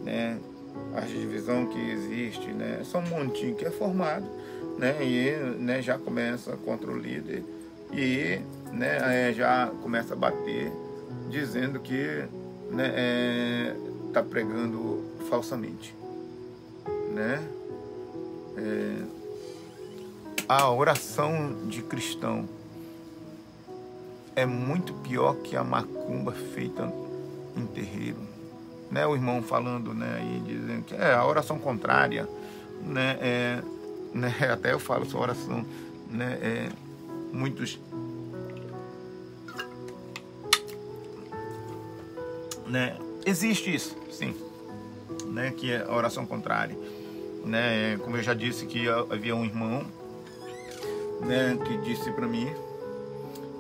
né? A divisão que existe, né, só um montinho que é formado, né, e, né, já começa contra o líder e, né, já começa a bater, dizendo que, né, tá pregando falsamente, né? A oração de cristão é muito pior que a macumba feita em terreiro. Né, o irmão falando, né, e dizendo que a oração contrária, né, até eu falo essa oração, né, muitos, né, existe isso, sim, né, que é a oração contrária, né, como eu já disse que havia um irmão, né, que disse para mim,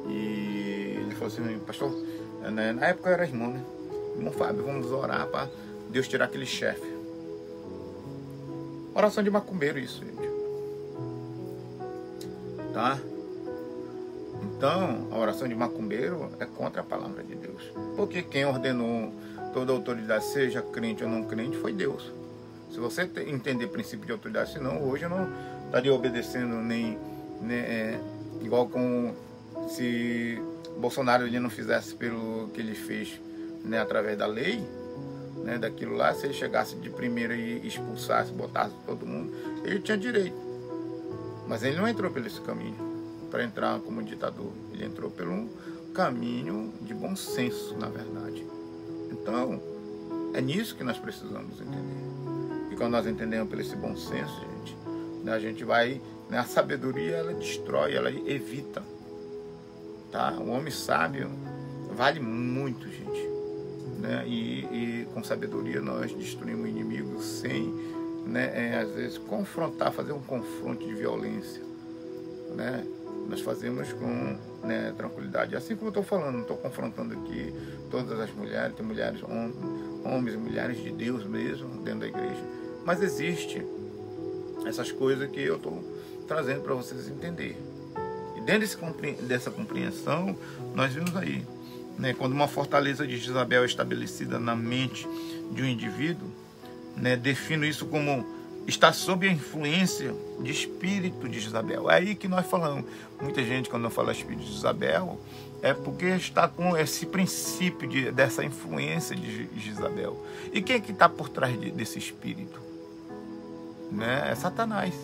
e ele falou assim, pastor, né, na época eu era irmão, né, irmão Fábio, vamos orar para Deus tirar aquele chefe. Oração de macumbeiro isso, gente. Tá? Então, a oração de macumbeiro é contra a palavra de Deus. Porque quem ordenou toda a autoridade, seja crente ou não crente, foi Deus. Se você entender princípio de autoridade, senão hoje eu não estaria obedecendo nem igual com se Bolsonaro ele não fizesse pelo que ele fez, né, através da lei, né, daquilo lá, se ele chegasse de primeira e expulsasse, botasse todo mundo, ele tinha direito. Mas ele não entrou por esse caminho para entrar como ditador. Ele entrou por um caminho de bom senso, na verdade. Então, é nisso que nós precisamos entender. E quando nós entendemos por esse bom senso, gente, né, a gente vai, né, a sabedoria, ela destrói, ela evita. Tá? O homem sábio vale muito, gente. Né? E com sabedoria nós destruímos o inimigo sem, né, às vezes confrontar, fazer um confronto de violência, né, nós fazemos com, né, tranquilidade. Assim como eu estou falando, não estou confrontando aqui todas as mulheres, tem mulheres, homens e mulheres de Deus mesmo dentro da igreja, mas existe essas coisas que eu estou trazendo para vocês entenderem. E dentro dessa compreensão, nós vimos aí, né, quando uma fortaleza de Jezabel é estabelecida na mente de um indivíduo, né, defino isso como está sob a influência de espírito de Jezabel. É aí que nós falamos. Muita gente, quando fala espírito de Jezabel, é porque está com esse princípio dessa influência de Jezabel. E quem é que está por trás desse espírito? Né? É Satanás,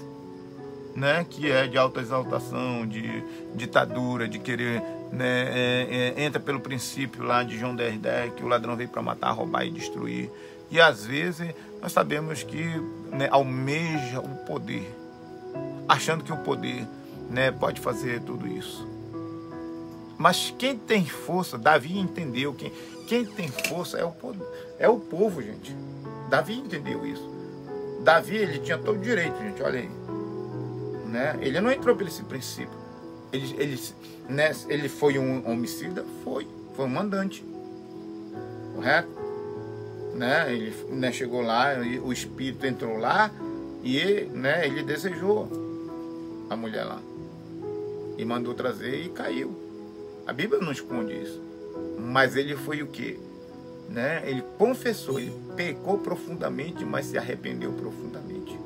né? Que é de alta exaltação, de ditadura, de querer, né? Entra pelo princípio lá de João 10:10, que o ladrão veio para matar, roubar e destruir. E às vezes nós sabemos que, né, almeja o poder, achando que o poder, né, pode fazer tudo isso. Mas quem tem força, Davi entendeu, quem tem força é o povo, gente. Davi entendeu isso. Davi, ele tinha todo o direito, gente, olha aí. Né? Ele não entrou por esse princípio. Ele foi um homicida? Foi um mandante. Correto? Né? Ele, né, chegou lá, o espírito entrou lá e, né, ele desejou a mulher lá. E mandou trazer e caiu. A Bíblia não esconde isso. Mas ele foi o quê? Né? Ele confessou, ele pecou profundamente, mas se arrependeu profundamente.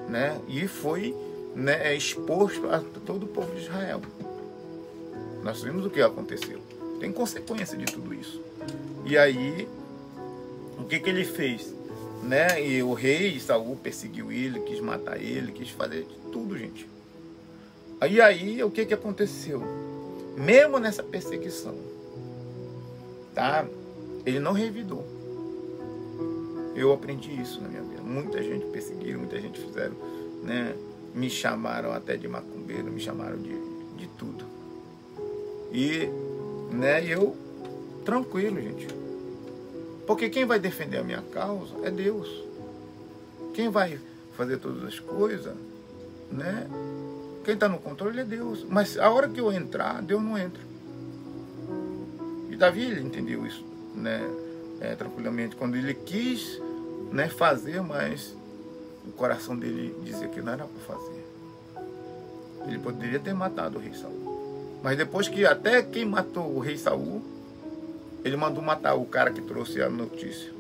Né? E foi, né, exposto a todo o povo de Israel. Nós vimos o que aconteceu. Tem consequência de tudo isso. E aí, o que ele fez? Né? E o rei Saul perseguiu ele, quis matar ele, quis fazer tudo, gente. Aí o que aconteceu? Mesmo nessa perseguição, tá? Ele não revidou. Eu aprendi isso na minha vida. Muita gente perseguiram, muita gente fizeram, né? Me chamaram até de macumbeiro, me chamaram de tudo. E, né, eu, tranquilo, gente. Porque quem vai defender a minha causa é Deus. Quem vai fazer todas as coisas, né? Quem está no controle é Deus. Mas a hora que eu entrar, Deus não entra. E Davi, ele entendeu isso, né, tranquilamente. Quando ele quis, né, fazer, mas o coração dele dizia que não era para fazer. Ele poderia ter matado o rei Saul. Mas depois que até quem matou o rei Saul, ele mandou matar o cara que trouxe a notícia.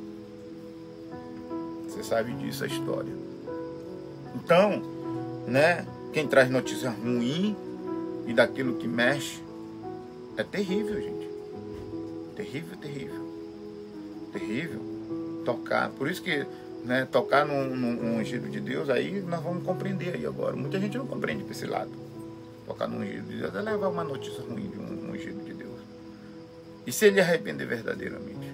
Você sabe disso, a história. Então, né, quem traz notícia ruim e daquilo que mexe é terrível, gente. Terrível, terrível. Terrível. Tocar. Por isso que, né, tocar num ungido de Deus, aí nós vamos compreender aí agora. Muita gente não compreende por esse lado. Tocar num ungido de Deus é levar uma notícia ruim de um ungido de Deus. E se ele arrepender verdadeiramente?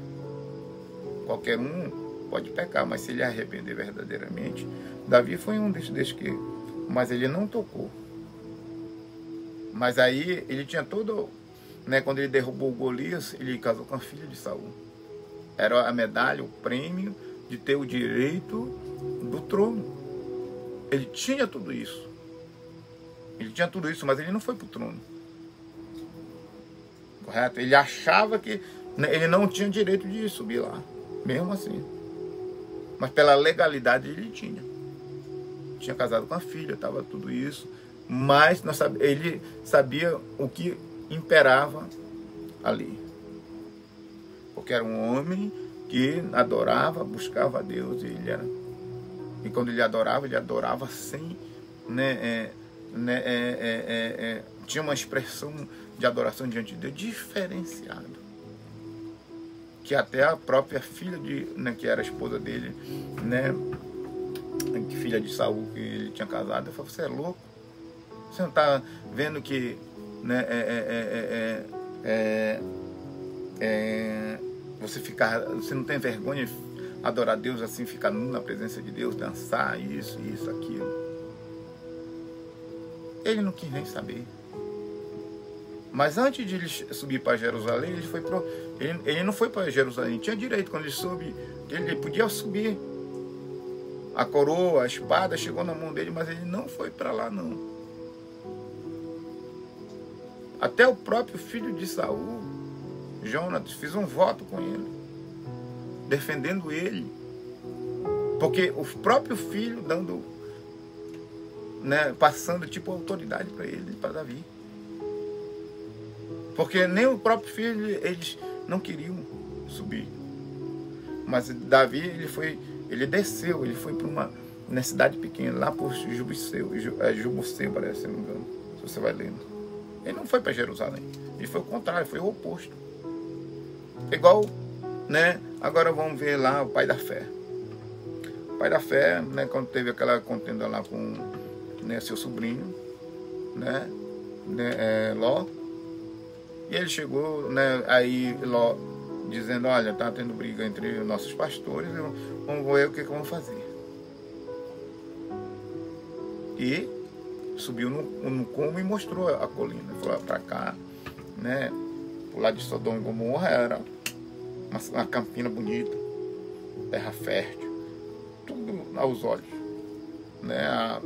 Qualquer um pode pecar, mas se ele arrepender verdadeiramente, Davi foi um desses que... Mas ele não tocou. Mas aí ele tinha todo... Né, quando ele derrubou o Golias, ele casou com a filha de Saul. Era a medalha, o prêmio de ter o direito do trono. Ele tinha tudo isso. Ele tinha tudo isso, mas ele não foi para o trono. Correto? Ele achava que, né, ele não tinha direito de subir lá. Mesmo assim. Mas pela legalidade ele tinha. Tinha casado com a filha, estava tudo isso. Mas ele sabia o que imperava ali. Porque era um homem que adorava, buscava a Deus. E quando ele adorava sem... tinha uma expressão de adoração diante de Deus diferenciado. Que até a própria filha, que era a esposa dele, né, filha de Saul, que ele tinha casado, eu falei, você é louco? Você não está vendo que, né, você não tem vergonha de adorar a Deus assim, ficar nu na presença de Deus, dançar, isso, aquilo. Ele não quis nem saber. Mas antes de ele subir para Jerusalém, ele não foi para Jerusalém. Ele tinha direito, quando ele soube, ele podia subir. A coroa, a espada chegou na mão dele, mas ele não foi para lá, não. Até o próprio filho de Saul, Jonatas, fiz um voto com ele, defendendo ele. Porque o próprio filho dando, né, passando tipo autoridade para ele, para Davi. Porque nem o próprio filho, eles não queriam subir. Mas Davi, ele desceu, ele foi para uma cidade pequena, lá por Jubuseu, parece, se não me engano, se você vai lendo. Ele não foi para Jerusalém, ele foi o contrário, foi o oposto. Igual, né, agora vamos ver lá o pai da fé. O pai da fé, né, quando teve aquela contenda lá com, né, seu sobrinho, né, Ló, e ele chegou, né, aí Ló dizendo, olha, tá tendo briga entre nossos pastores, vamos ver o que vamos fazer. E subiu no cume e mostrou a colina. Falou para cá, né, o lado de Sodoma e Gomorra era uma campina bonita, terra fértil, tudo aos olhos, né?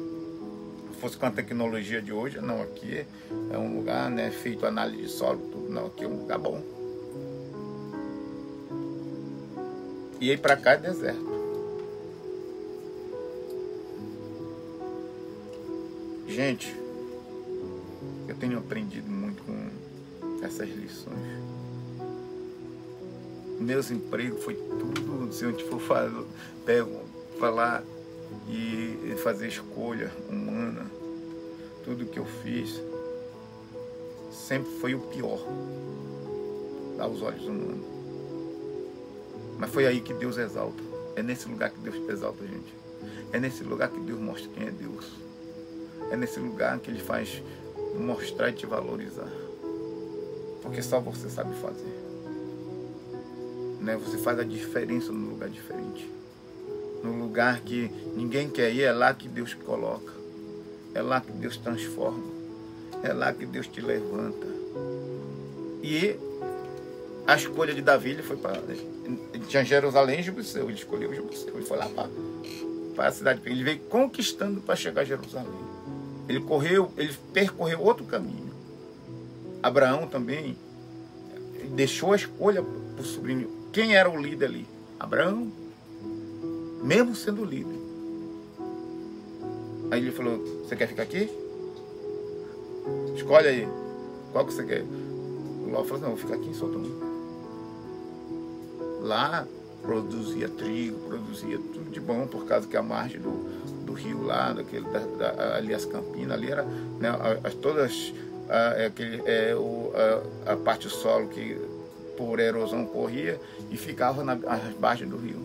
Fosse com a tecnologia de hoje, não, aqui é um lugar, né, feito análise de solo, tudo, não, aqui é um lugar bom. E aí para cá é deserto. Gente, eu tenho aprendido muito com essas lições. Meus empregos foi tudo, se a gente for falar e fazer escolha humana, tudo que eu fiz sempre foi o pior aos olhos humanos. Mas foi aí que Deus exalta. É nesse lugar que Deus exalta a gente. É nesse lugar que Deus mostra quem é Deus. É nesse lugar que Ele faz mostrar e te valorizar. Porque só você sabe fazer. Né? Você faz a diferença num lugar diferente. Num lugar que ninguém quer ir, é lá que Deus te coloca. É lá que Deus transforma. É lá que Deus te levanta. E a escolha de Davi, ele foi para... Tinha Jerusalém e Jubuseu. Ele escolheu Jubuseu. Ele foi lá para a cidade. Ele veio conquistando para chegar a Jerusalém. Ele percorreu outro caminho. Abraão também deixou a escolha para o sobrinho. Quem era o líder ali? Abraão. Mesmo sendo líder. Aí ele falou, você quer ficar aqui? Escolhe aí. Qual que você quer? O Ló falou, não, vou ficar aqui em Sodoma. Lá produzia trigo, produzia tudo de bom, por causa que a margem do rio lá, ali as campinas, ali era, né, todas a parte do solo que por erosão corria e ficava na margem do rio.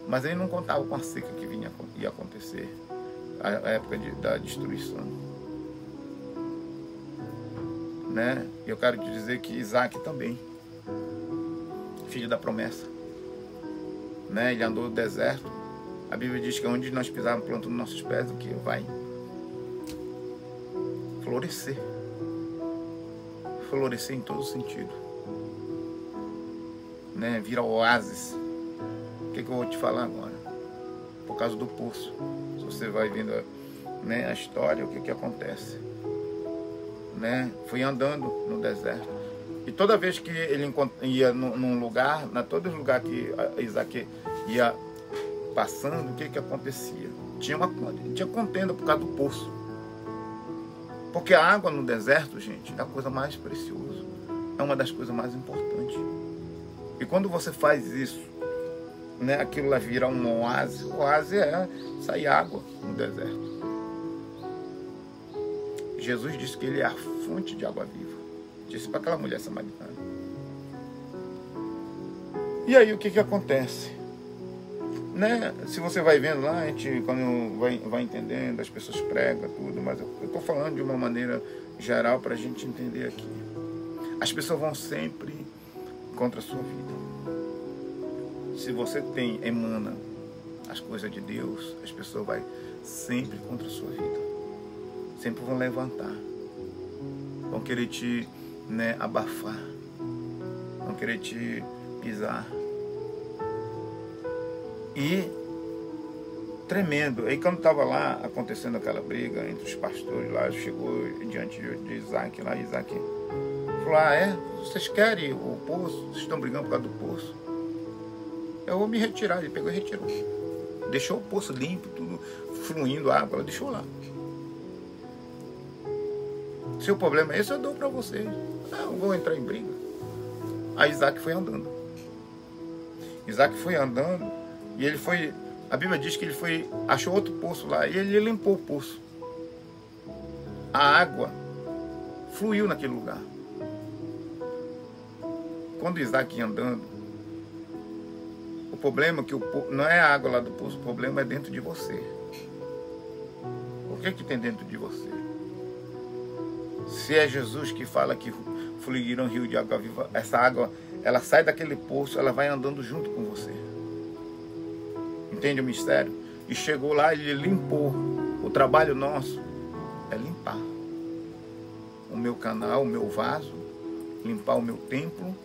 Mas ele não contava com a seca que ia acontecer, a época da destruição. Né? Eu quero te dizer que Isaac também, filho da promessa, né? Ele andou no deserto. A Bíblia diz que onde nós pisarmos plantando nossos pés, o que vai florescer. Florescer em todo sentido, né? Vira oásis. O que eu vou te falar agora? Por causa do poço. Se você vai vendo, né, a história, o que acontece, né? Fui andando no deserto. E toda vez que ele ia num lugar, todos os lugares que Isaac ia passando, o que acontecia? Tinha contenda por causa do poço. Porque a água no deserto, gente, é a coisa mais preciosa. É uma das coisas mais importantes. E quando você faz isso, né, aquilo lá vira um oásis. O oásis é sair água no deserto. Jesus disse que ele é a fonte de água viva. Disse para aquela mulher samaritana. E aí o que acontece? Né? Se você vai vendo lá, a gente, quando vai entendendo, as pessoas pregam tudo, mas eu estou falando de uma maneira geral para a gente entender aqui. As pessoas vão sempre contra a sua vida. Se você emana as coisas de Deus, as pessoas vão sempre contra a sua vida. Sempre vão levantar. Vão querer te, né, abafar. Vão querer te pisar. E tremendo. Aí quando estava lá acontecendo aquela briga entre os pastores lá, chegou diante de Isaac lá, Isaac falou: vocês querem o poço? Vocês estão brigando por causa do poço? Eu vou me retirar. Ele pegou e retirou. Deixou o poço limpo, tudo fluindo água, ela deixou lá. Se o problema é esse, eu dou para vocês. Não vou entrar em briga. Aí Isaac foi andando. Isaac foi andando e ele foi... A Bíblia diz que ele foi... Achou outro poço lá e ele limpou o poço. A água fluiu naquele lugar. Quando Isaac ia andando, o problema é que não é a água lá do poço, o problema é dentro de você. O que tem dentro de você? Se é Jesus que fala que fluirão rio de água viva, essa água, ela sai daquele poço, ela vai andando junto com você. Entende o mistério? E chegou lá, ele limpou. O trabalho nosso é limpar o meu canal, o meu vaso, limpar o meu templo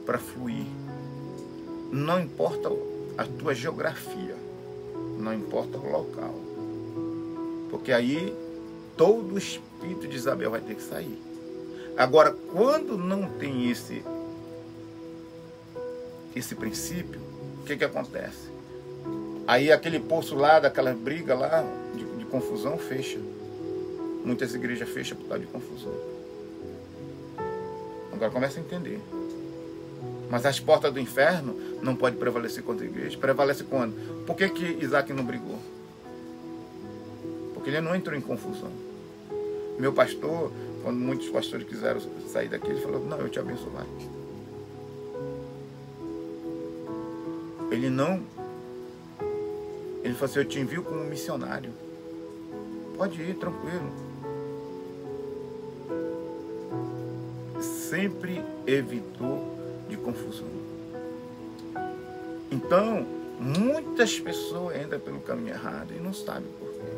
para fluir. Não importa a tua geografia, não importa o local, porque aí todo o espírito de Isabel vai ter que sair. Agora, quando não tem esse princípio, o que acontece? Aí aquele poço lá, daquela briga lá, de confusão, fecha. Muitas igrejas fecham por causa de confusão. Agora começa a entender. Mas as portas do inferno não podem prevalecer contra a igreja. Prevalece quando? Por que Isaac não brigou? Porque ele não entrou em confusão. Meu pastor, quando muitos pastores quiseram sair daqui, ele falou: não, eu te abençoo. Ele não... Ele falou assim: eu te envio como missionário. Pode ir, tranquilo. Sempre evitou de confusão. Então, muitas pessoas entram pelo caminho errado e não sabem por quê.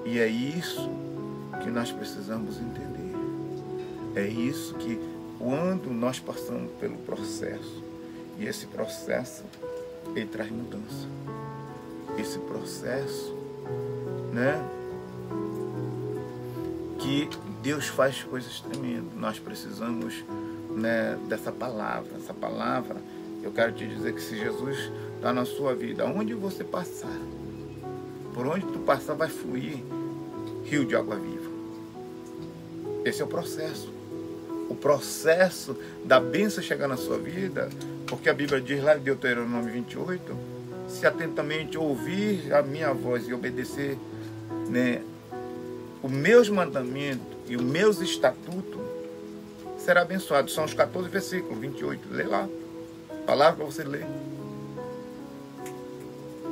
E é isso que nós precisamos entender. É isso que, quando nós passamos pelo processo, e esse processo, ele traz mudança. Esse processo, né, que Deus faz coisas tremendas. Nós precisamos, né, dessa palavra. Essa palavra, eu quero te dizer que se Jesus está na sua vida, aonde você passar, por onde tu passar, vai fluir rio de água viva. Esse é o processo. O processo da bênção chegar na sua vida, porque a Bíblia diz lá em Deuteronômio 28, se atentamente ouvir a minha voz e obedecer, né, os meus mandamentos e os meus estatutos, será abençoado. São os 14 versículos, 28. Lê lá. Palavra para você ler.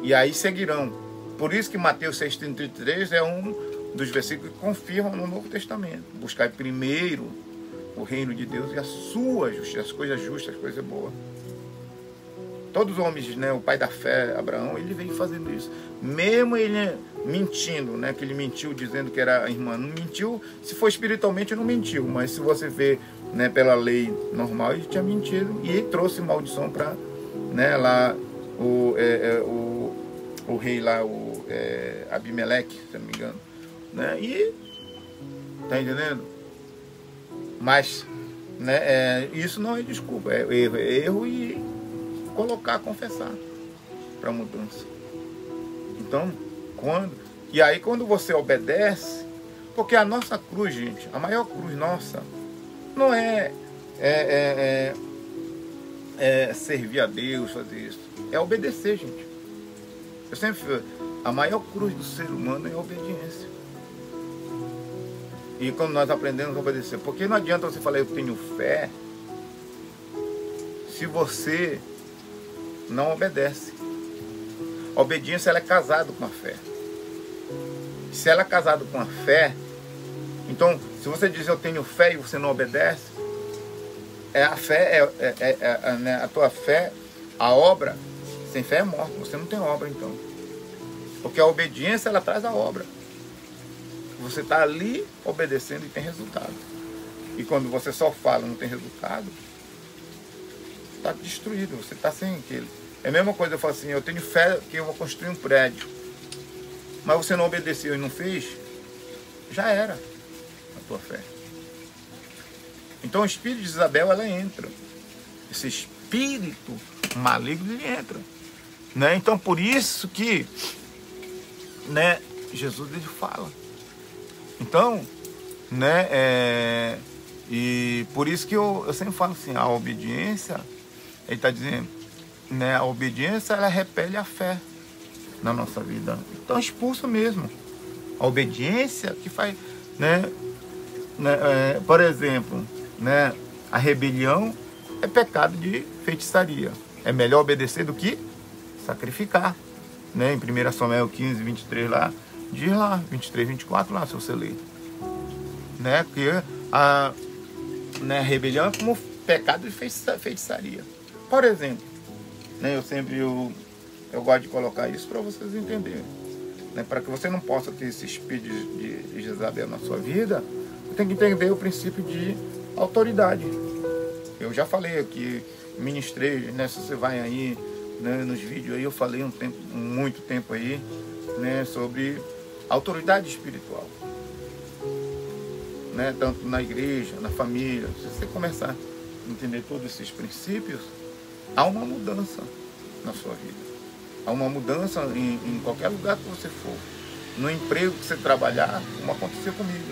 E aí seguirão. Por isso que Mateus 6,33 é um dos versículos que confirmam no Novo Testamento. Buscar primeiro o reino de Deus e a sua justiça, as coisas justas, as coisas boas. Todos os homens, né, o pai da fé, Abraão, ele veio fazendo isso. Mesmo ele mentindo, né, que ele mentiu dizendo que era a irmã. Não mentiu, se for espiritualmente não mentiu, mas se você vê, né, pela lei normal, ele tinha mentido e trouxe maldição para, né, lá o rei lá, Abimeleque, se não me engano, né, e tá entendendo? Mas, né, isso não é desculpa, é erro e colocar, confessar para mudança. Então, quando você obedece, porque a nossa cruz, gente, a maior cruz nossa não é servir a Deus, fazer isso, é obedecer, gente. Eu sempre falo, a maior cruz do ser humano é a obediência. E quando nós aprendemos a obedecer, porque não adianta você falar eu tenho fé se você não obedece. A obediência, ela é casada com a fé. Se ela é casada com a fé, então, se você diz eu tenho fé e você não obedece, a fé né, a tua fé, a obra, sem fé é morta. Você não tem obra, então. Porque a obediência, ela traz a obra. Você está ali obedecendo e tem resultado. E quando você só fala e não tem resultado, está destruído, você está sem aquele. É a mesma coisa, eu falo assim, eu tenho fé que eu vou construir um prédio, mas você não obedeceu e não fez, já era a tua fé. Então o espírito de Isabel, ela entra. Esse espírito maligno, ele entra. Né? Então por isso que, né, Jesus, ele fala. Então, né, e por isso que eu sempre falo assim, a obediência, ele está dizendo, né, a obediência, ela repele a fé na nossa vida. Então expulsa mesmo. A obediência que faz, né, por exemplo, né, a rebelião é pecado de feitiçaria. É melhor obedecer do que sacrificar. Né? Em 1 Samuel 15, 23 lá, diz lá, 23, 24 lá, se você ler. Né? Que a rebelião é como pecado de feitiçaria. Por exemplo, né, eu gosto de colocar isso para vocês entenderem. Né? Para que você não possa ter esse espírito de Jezabel na sua vida, você tem que entender o princípio de autoridade. Eu já falei aqui, ministrei, né? Se você vai aí, né, nos vídeos aí, eu falei muito tempo aí, né, sobre autoridade espiritual. Né? Tanto na igreja, na família. Se você começar a entender todos esses princípios, há uma mudança na sua vida. Há uma mudança em qualquer lugar que você for. No emprego que você trabalhar, como aconteceu comigo.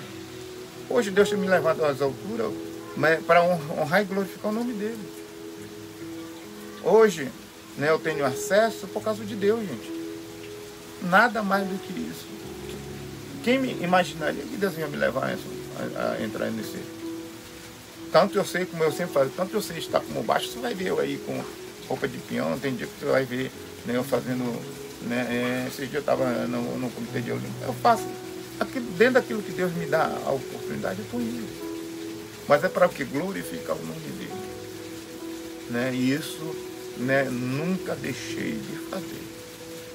Hoje Deus tem me levado às alturas, mas para honrar e glorificar o nome dele. Hoje, né, eu tenho acesso por causa de Deus, gente. Nada mais do que isso. Quem me imaginaria que Deus ia me levar a entrar nesse... Tanto eu sei, como eu sempre falo, tanto eu sei estar como baixo, você vai ver eu aí com roupa de peão, tem dia que você vai ver, né, eu fazendo... Né, esses dias eu estava no comitê de Olimpo. Eu faço dentro daquilo que Deus me dá a oportunidade, eu estou indo. Mas é para o que? Glorificar o nome dele. Né? E isso, né, nunca deixei de fazer.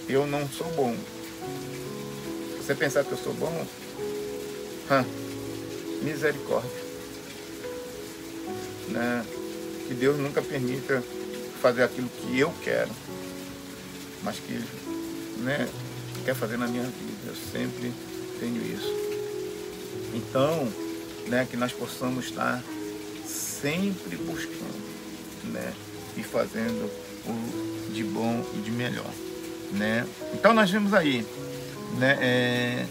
Eu não sou bom. Se você pensar que eu sou bom, misericórdia. Né? Que Deus nunca permita fazer aquilo que eu quero, mas que Ele, né, quer fazer na minha vida. Eu sempre tenho isso. Então, né, que nós possamos estar sempre buscando, né, e fazendo o de bom e de melhor, né? Então nós vemos aí, né,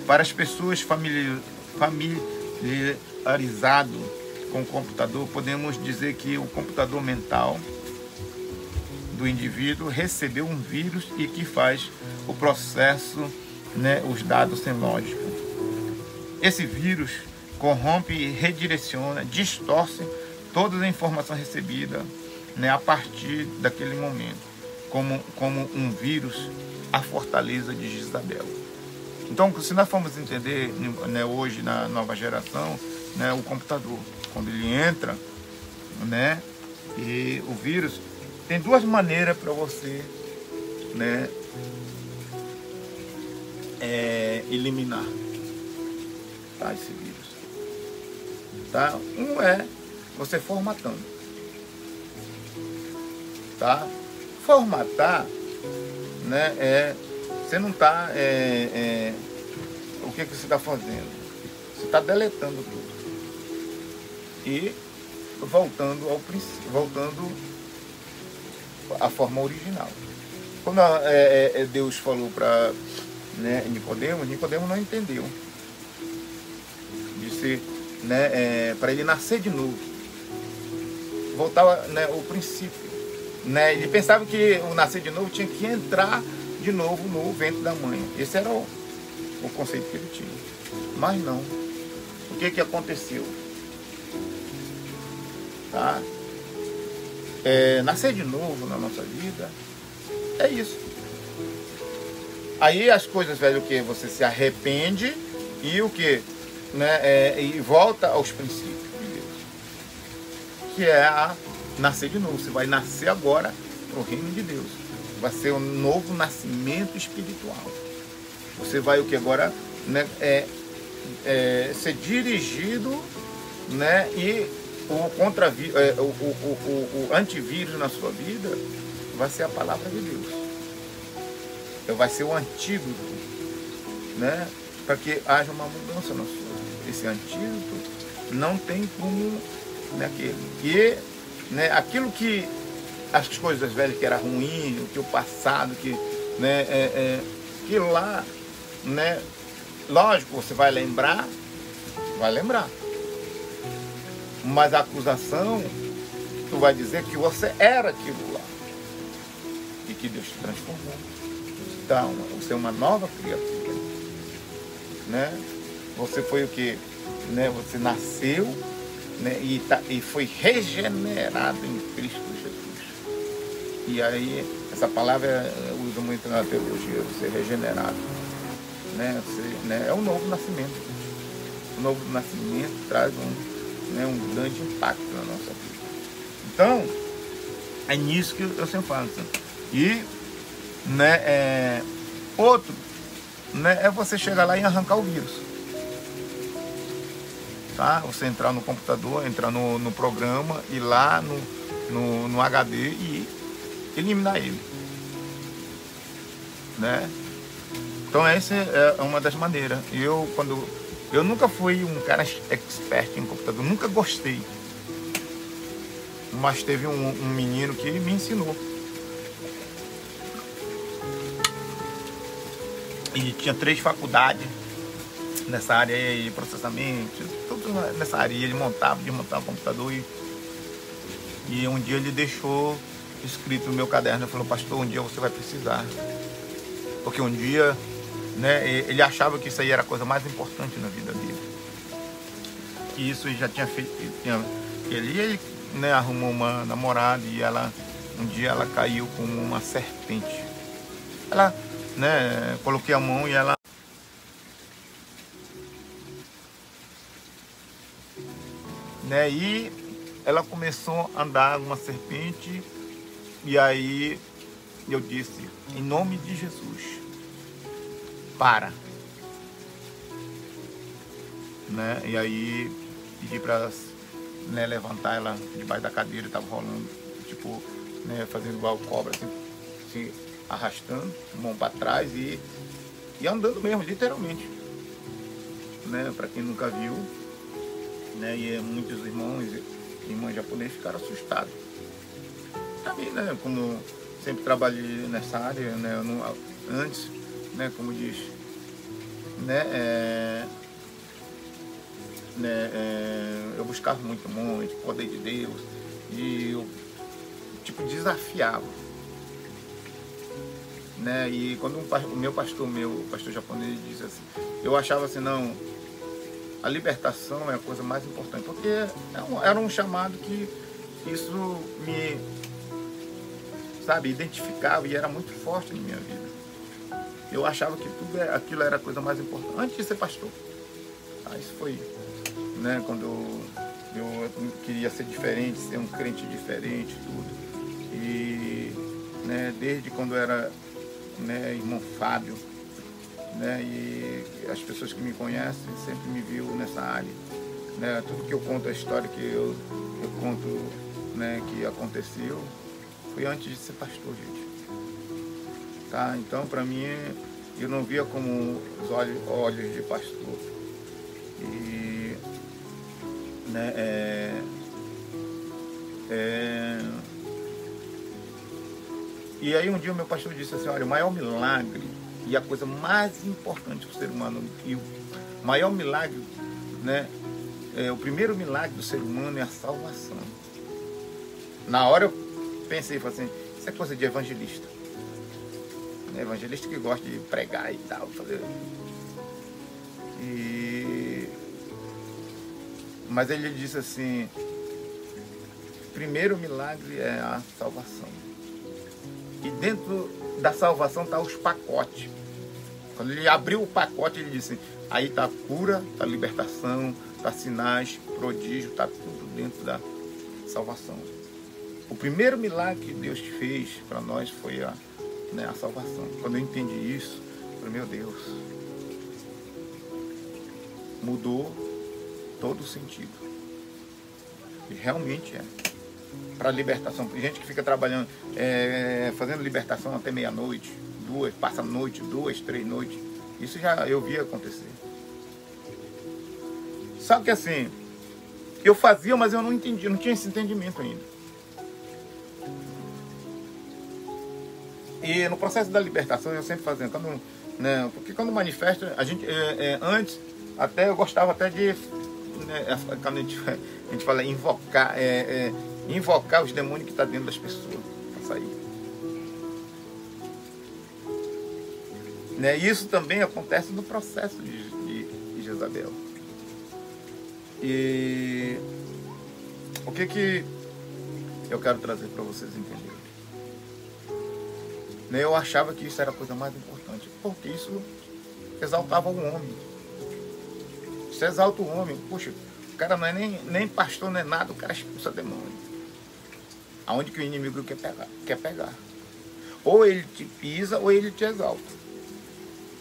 para as pessoas familiarizadas com o computador, podemos dizer que o computador mental do indivíduo recebeu um vírus e que faz o processo, né, os dados sem lógica. Esse vírus corrompe e redireciona, distorce toda a informação recebida, né, a partir daquele momento, como um vírus, a fortaleza de Jezabel. Então, se nós formos entender, né, hoje na nova geração, né, o computador, quando ele entra, né, e o vírus, tem duas maneiras para você, né, eliminar, tá, esse vírus. Tá? Um é você formatando. Tá? Formatar, né, você não está... o que você está fazendo? Você está deletando tudo. E voltando ao princípio, voltando à forma original. Quando Deus falou para, né, Nicodemo não entendeu. Disse, né, para ele nascer de novo, voltar, né, ao princípio, né? Ele pensava que o nascer de novo tinha que entrar de novo no ventre da mãe. Esse era o conceito que ele tinha. Mas não. O que aconteceu? Tá? Nascer de novo na nossa vida é isso. Aí as coisas, velho, o que? Você se arrepende e o que? Né, e volta aos princípios de Deus, que é a nascer de novo. Você vai nascer agora para o reino de Deus. Vai ser um novo nascimento espiritual. Você vai o que agora, né, ser dirigido, né, e o antivírus na sua vida vai ser a palavra de Deus. Vai ser o antídoto, né? Para que haja uma mudança na sua vida. Esse antídoto não tem como, né, né, aquilo que as coisas velhas que era ruim, o que o passado, que lá, né, lógico, você vai lembrar, mas a acusação, tu vai dizer que você era aquilo lá e que Deus te transformou. Então, você é uma nova criatura, né? Você foi o que, né? Você nasceu, né? E foi regenerado em Cristo Jesus. E aí, essa palavra eu uso muito na teologia, ser regenerado, né? É um novo nascimento. O novo nascimento traz um grande impacto na nossa vida. Então, é nisso que eu sempre falo. E, né, outro, né, é você chegar lá e arrancar o vírus. Tá? Você entrar no computador, entrar no programa, ir lá no HD e eliminar ele. Né? Então essa é uma das maneiras. Eu nunca fui um cara expert em computador, nunca gostei. Mas teve um menino que me ensinou. E tinha 3 faculdades nessa área aí, processamento, tudo nessa área. Ele desmontava o computador e um dia ele deixou escrito no meu caderno, ele falou: pastor, um dia você vai precisar. Porque um dia, né, ele achava que isso aí era a coisa mais importante na vida dele. Que isso ele já tinha feito. Ele, né, arrumou uma namorada e um dia ela caiu como uma serpente. Ela, né, coloquei a mão e ela, né, e ela começou a andar uma serpente. E aí eu disse: em nome de Jesus, para, né? E aí pedi para, né, levantar ela debaixo da cadeira, estava rolando, tipo, né, fazendo igual cobra, assim, se arrastando, mão para trás e andando mesmo, literalmente, né? Para quem nunca viu, né? E muitos irmãos japoneses ficaram assustados. Também, né? Como sempre trabalhei nessa área, né? Antes, né? Como diz, né? Eu buscava muito o poder de Deus e eu, tipo, desafiava, né? E quando o meu pastor japonês disse assim, eu achava assim, não, a libertação é a coisa mais importante, porque era um chamado que isso me, sabe, identificava e era muito forte na minha vida. Eu achava que aquilo era a coisa mais importante antes de ser pastor. Isso foi, né, quando eu queria ser diferente, ser um crente diferente, tudo. E, né, desde quando eu era, né, irmão Fábio, né, e as pessoas que me conhecem sempre me viu nessa área, né, tudo que eu conto, a história que eu conto, né, que aconteceu, foi antes de ser pastor, gente. Tá? Então, para mim, eu não via como os olhos de pastor. E, né, e aí um dia o meu pastor disse assim, olha, o maior milagre e a coisa mais importante do ser humano, e o maior milagre, né, o primeiro milagre do ser humano é a salvação. Na hora eu pensei, falei assim, isso é coisa de evangelista. Evangelista que gosta de pregar e tal, fazer. Mas ele disse assim, primeiro milagre é a salvação. E dentro da salvação está os pacotes. Quando ele abriu o pacote, ele disse, aí está a cura, está a libertação, está sinais, prodígio, está tudo dentro da salvação. O primeiro milagre que Deus fez para nós foi a salvação. Quando eu entendi isso, eu falei, meu Deus, mudou todo o sentido. E realmente é. Para libertação. Tem gente que fica trabalhando, fazendo libertação até meia-noite, passa a noite, 2, 3 noites. Isso já eu vi acontecer. Só que assim, eu fazia, mas eu não entendi, não tinha esse entendimento ainda. E no processo da libertação eu sempre fazia, porque quando manifesta, a gente, antes, até eu gostava até de, quando a gente fala invocar, invocar os demônios que estão dentro das pessoas, para sair. Isso também acontece no processo de Jezabel. E o que eu quero trazer para vocês entenderem? Eu achava que isso era a coisa mais importante, porque isso exaltava o homem. Isso exalta o homem. Puxa, o cara não é nem pastor, nem nada, o cara expulsa demônio. Aonde que o inimigo quer pegar. Ou ele te pisa, ou ele te exalta.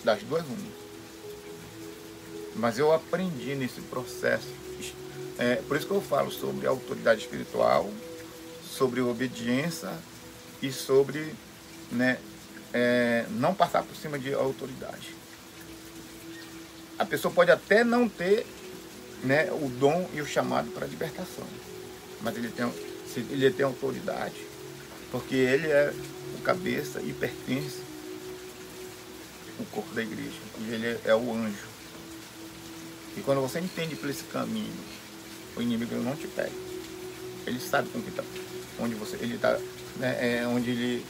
Das duas, uma. Mas eu aprendi nesse processo. Por isso que eu falo sobre autoridade espiritual, sobre obediência e sobre não passar por cima de autoridade. A pessoa pode até não ter o dom e o chamado para a libertação, mas ele tem autoridade, porque ele é o cabeça e pertence ao corpo da igreja, e ele é o anjo. E quando você entende por esse caminho, o inimigo não te pega. Ele sabe com que tá, onde ele está, onde ele,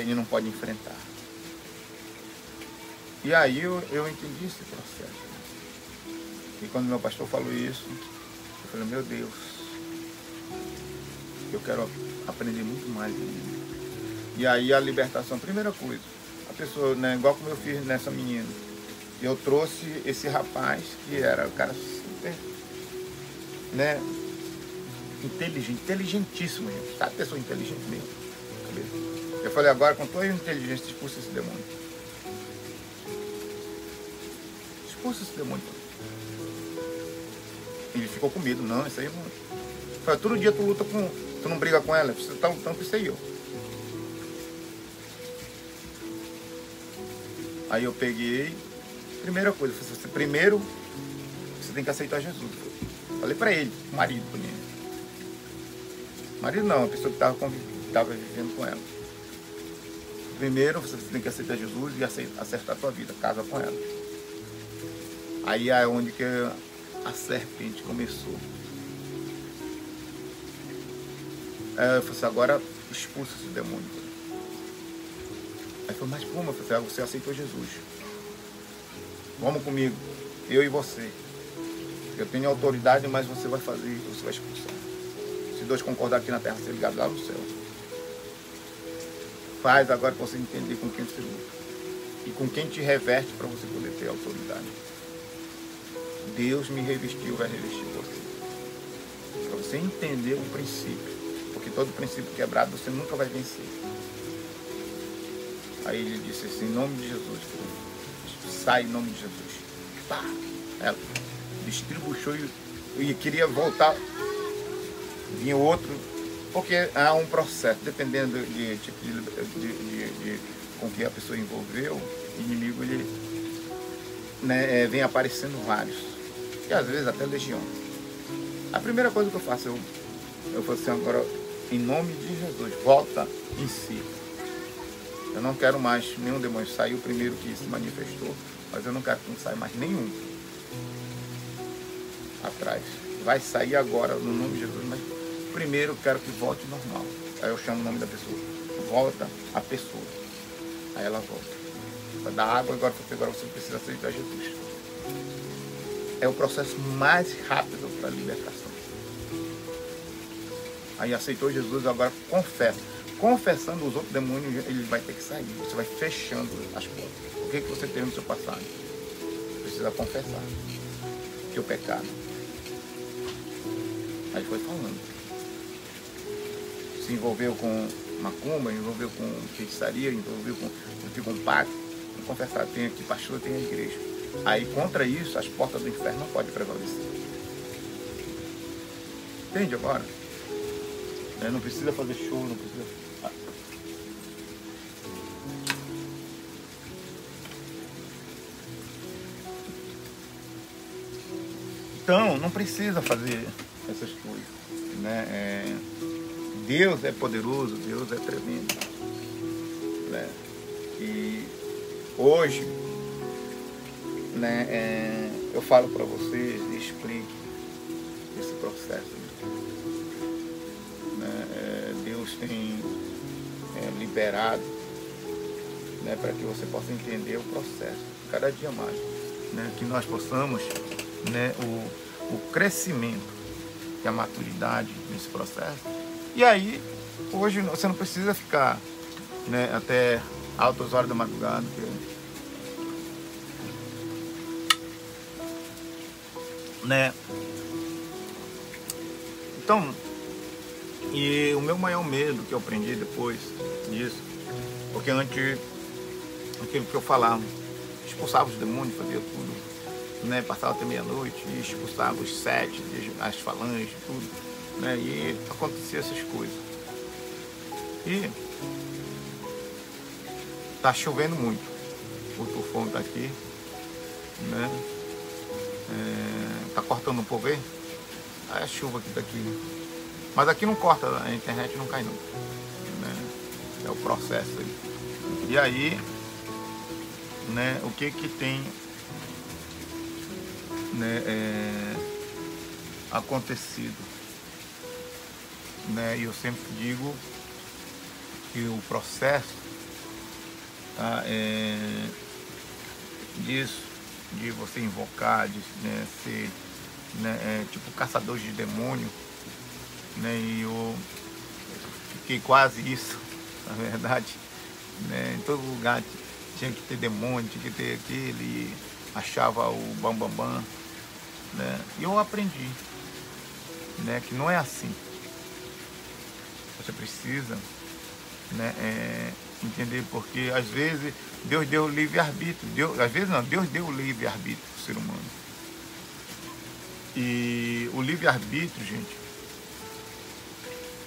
ele não pode enfrentar. E aí eu entendi esse processo. E quando meu pastor falou isso, eu falei, meu Deus, eu quero aprender muito mais ainda. E aí a libertação, primeira coisa, a pessoa, igual como eu fiz nessa menina, eu trouxe esse rapaz que era o cara super, inteligentíssimo, gente. Sabe, pessoa inteligente mesmo. Eu falei, agora com toda a inteligência, expulsa esse demônio. Expulsa esse demônio. Ele ficou com medo, não, isso aí não. Eu falei, todo dia tu luta com, tu não briga com ela, você tá lutando com isso aí, ó. Aí eu peguei, primeira coisa, primeiro você tem que aceitar Jesus. Falei pra ele, marido, marido não, a pessoa que estava vivendo com ela. Primeiro você tem que aceitar Jesus e acertar a tua vida, casa com ela. Aí é onde que a serpente começou. Aí eu falei assim, agora expulsa esse demônio. Aí falou, mas como? Eu falei, você aceitou Jesus. Vamos comigo, eu e você. Eu tenho autoridade, mas você vai fazer isso, você vai expulsar. Se dois concordar aqui na terra, ser ligado lá no céu. Faz agora para você entender com quem você luta. E com quem te reveste para você poder ter autoridade. Deus me revestiu, vai revestir você. Para você entender o princípio. Porque todo princípio quebrado você nunca vai vencer. Aí ele disse assim, em nome de Jesus, filho. Sai em nome de Jesus. Pá! Ela distribuiu e queria voltar. Vinha outro. Porque há um processo, dependendo de tipo com que a pessoa envolveu, o inimigo ele, vem aparecendo vários. E às vezes até legião. A primeira coisa que eu faço, eu falo assim, agora, em nome de Jesus, volta em si. Eu não quero mais nenhum demônio. Saiu o primeiro que se manifestou, mas eu não quero que não saia mais nenhum atrás. Vai sair agora no nome de Jesus, mas primeiro eu quero que volte normal. Aí eu chamo o nome da pessoa. Volta a pessoa. Aí ela volta. Vai dar água agora você precisa aceitar Jesus. É o processo mais rápido para a libertação. Aí aceitou Jesus, agora confessa. Confessando os outros demônios, ele vai ter que sair. Você vai fechando as portas. O que você tem no seu passado? Precisa confessar. Teu pecado. Aí foi falando. Se envolveu com macumba, envolveu com feitiçaria, envolveu com pacto. Vou confessar, tem aqui pastor, tem a igreja. Aí contra isso, as portas do inferno não podem prevalecer. Entende agora? Não precisa fazer show, não precisa... Então, não precisa fazer essas coisas, né? Deus é poderoso, Deus é tremendo, né? E hoje, né, eu falo para vocês e explico esse processo, né? Deus tem liberado, né, para que você possa entender o processo, cada dia mais, né, que nós possamos, né, o crescimento e a maturidade nesse processo. E aí, hoje você não precisa ficar, né, até altas horas da madrugada, né? Então, e o meu maior medo que eu aprendi depois disso, porque antes, aquilo que eu falava, expulsava os demônios, fazia tudo, né? Passava até meia-noite e expulsava os 7, as falanges, tudo, né? E acontecia essas coisas. E tá chovendo muito, o tufão tá aqui, né? Tá cortando um pouco aí, a chuva que tá aqui, mas aqui não corta, a internet não cai não, né? É o processo aí. E aí, né, o que tem, né, acontecido, né? E eu sempre digo que o processo, tá, disso, de você invocar, de, né, ser, né, tipo caçador de demônio, né? E eu fiquei quase isso, na verdade, né? Em todo lugar tinha que ter demônio, tinha que ter aquele, achava o bambambam, né? E eu aprendi, né, que não é assim. Você precisa, né, entender, porque às vezes Deus deu o livre-arbítrio, às vezes não, Deus deu o livre-arbítrio para o ser humano. E o livre-arbítrio, gente,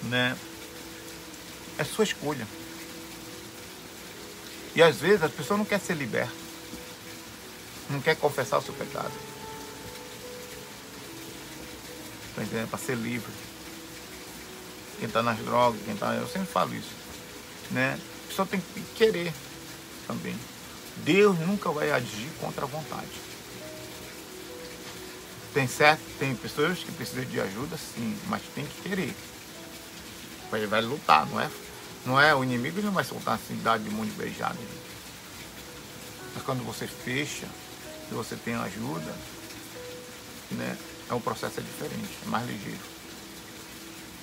né, é sua escolha. E às vezes as pessoas não querem ser libertas, não querem confessar o seu pecado, tá entendendo? Para ser livre. Quem está nas drogas, eu sempre falo isso, né? A pessoa tem que querer também. Deus nunca vai agir contra a vontade. Tem pessoas que precisam de ajuda, sim, mas tem que querer. Ele vai lutar, não é o inimigo, ele não vai soltar a cidade de mundo beijado. Mas quando você fecha, e você tem ajuda, né, o processo é diferente, é mais ligeiro.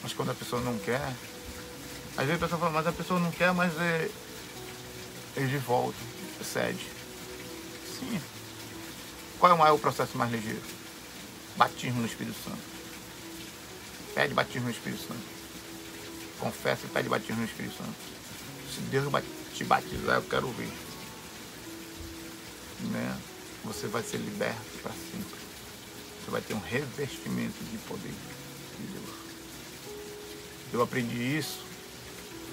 Mas quando a pessoa não quer, às vezes a pessoa fala, mas a pessoa não quer, mas eles voltam, cede. Sim. Qual é o maior processo mais ligeiro? Batismo no Espírito Santo. Pede batismo no Espírito Santo. Confessa e pede batismo no Espírito Santo. Se Deus te batizar, eu quero ver, né? Você vai ser liberto para sempre. Você vai ter um revestimento de poder de Deus. Eu aprendi isso,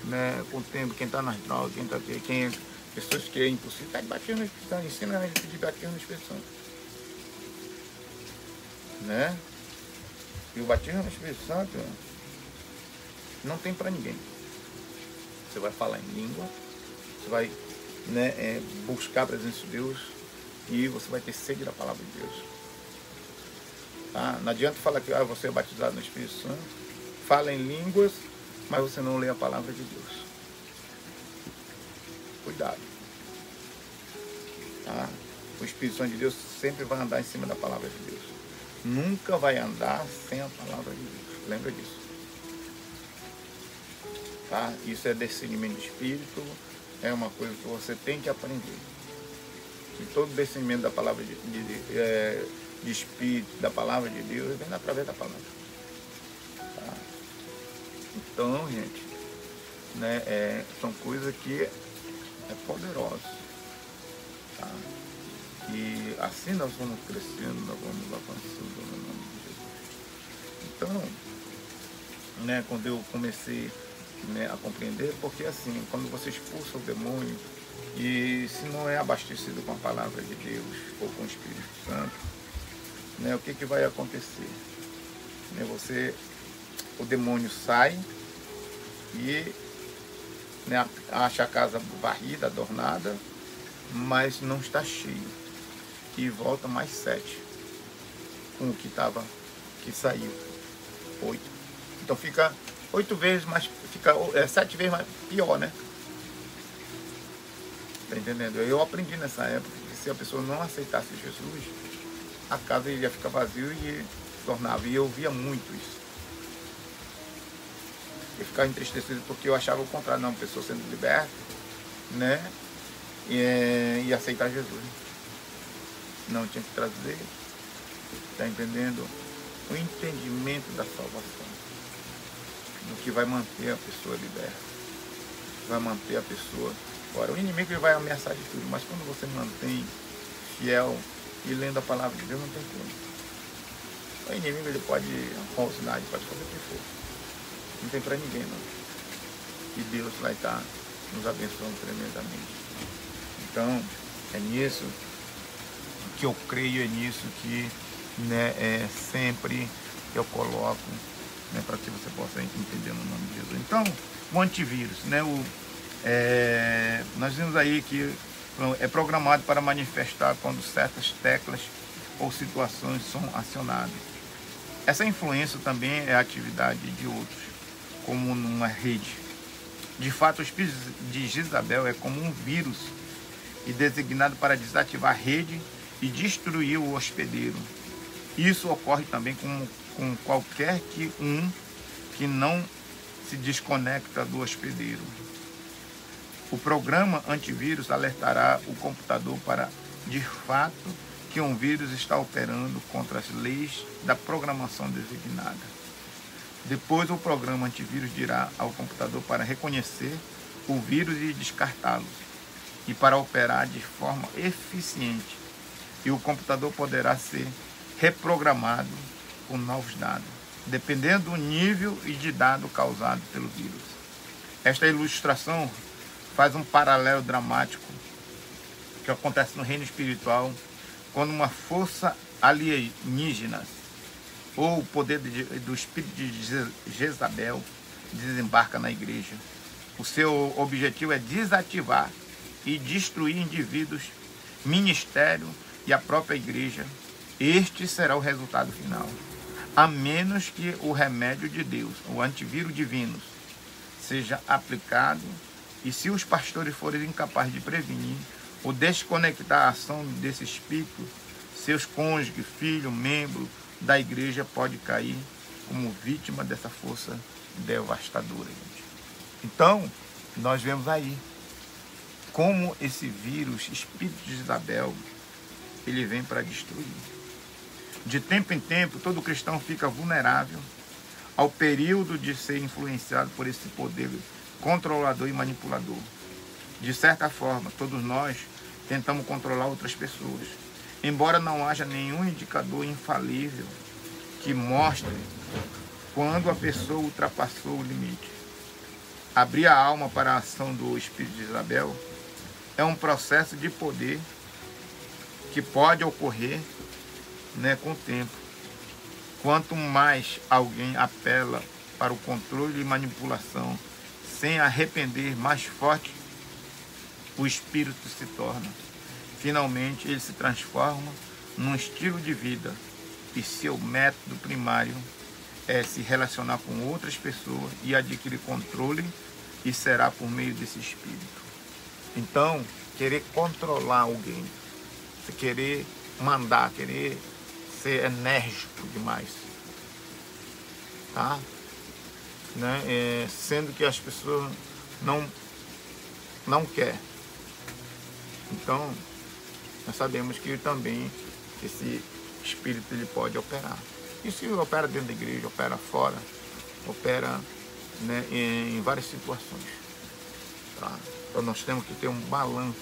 né, com o tempo. Quem está nas drogas, pessoas que é impossível, pede batismo no Espírito Santo. Ensina a gente pedir batismo no Espírito Santo, né? E o batismo no Espírito Santo não tem para ninguém. Você vai falar em língua, você vai, né, buscar a presença de Deus e você vai ter sede da palavra de Deus. Tá? Não adianta falar que você é batizado no Espírito Santo, fala em línguas, mas você não lê a palavra de Deus. Cuidado. Tá? O Espírito Santo de Deus sempre vai andar em cima da palavra de Deus. Nunca vai andar sem a palavra de Deus. Lembra disso. Tá? Isso é discernimento de espírito, é uma coisa que você tem que aprender. E todo discernimento da palavra de espírito, da palavra de Deus, vem através da palavra. Tá? Então, gente, né, são coisas que é poderosas. Tá? E assim nós vamos crescendo, nós vamos avançando no nome de Jesus. Então, né, quando eu comecei, né, a compreender, porque assim, quando você expulsa o demônio, e se não é abastecido com a palavra de Deus ou com o Espírito Santo, né, o que vai acontecer? Né, o demônio sai e, né, acha a casa varrida, adornada, mas não está cheio. E volta mais 7 com o que saiu. 8. Então fica 8 vezes mais, fica 7 vezes mais pior, né? Tá entendendo? Eu aprendi nessa época que se a pessoa não aceitasse Jesus, a casa ia ficar vazia e se tornava. E eu via muito isso. Eu ficava entristecido porque eu achava o contrário, não, a pessoa sendo liberta, né? E aceitar Jesus. Não, tinha que trazer, tá entendendo? O entendimento da salvação, do que vai manter a pessoa liberta, vai manter a pessoa fora. O inimigo ele vai ameaçar de tudo, mas quando você mantém fiel e lendo a palavra de Deus, não tem como. O inimigo ele pode rosnar, ele pode fazer o que for. Não tem para ninguém, não. E Deus vai estar nos abençoando tremendamente. Então, é nisso que eu creio, é nisso que, né, sempre eu coloco, né, para que você possa entender no nome de Jesus. Então, o antivírus, né, nós vimos aí que é programado para manifestar quando certas teclas ou situações são acionadas. Essa influência também é a atividade de outros, como numa rede. De fato, o espírito de Jezabel é como um vírus e designado para desativar a rede e destruir o hospedeiro. Isso ocorre também com qualquer que não se desconecta do hospedeiro. O programa antivírus alertará o computador para, de fato, que um vírus está operando contra as leis da programação designada. Depois, o programa antivírus dirá ao computador para reconhecer o vírus e descartá-lo, e para operar de forma eficiente. E o computador poderá ser reprogramado com novos dados, dependendo do nível e de dado causado pelo vírus. Esta ilustração faz um paralelo dramático que acontece no reino espiritual, quando uma força alienígena ou o poder do espírito de Jezabel desembarca na igreja. O seu objetivo é desativar e destruir indivíduos, ministério e a própria igreja. Este será o resultado final. A menos que o remédio de Deus, o antivírus divino, seja aplicado, e se os pastores forem incapazes de prevenir ou desconectar a ação desse espírito, seus cônjuges, filho, membro da igreja pode cair como vítima dessa força devastadora. Gente. Então, nós vemos aí como esse vírus, espírito de Jezabel, ele vem para destruir. De tempo em tempo, todo cristão fica vulnerável ao período de ser influenciado por esse poder controlador e manipulador. De certa forma, todos nós tentamos controlar outras pessoas, embora não haja nenhum indicador infalível que mostre quando a pessoa ultrapassou o limite. Abrir a alma para a ação do espírito de Jezabel é um processo de poder que pode ocorrer, né, com o tempo. Quanto mais alguém apela para o controle e manipulação sem arrepender, mais forte o espírito se torna. Finalmente, ele se transforma num estilo de vida e seu método primário é se relacionar com outras pessoas e adquirir controle, e será por meio desse espírito. Então, querer controlar alguém, você querer mandar, querer ser enérgico demais, tá? Né? Sendo que as pessoas não querem. Então, nós sabemos que também esse espírito ele pode operar. E se opera dentro da igreja, opera fora, opera, né, em várias situações. Tá? Então nós temos que ter um balanço,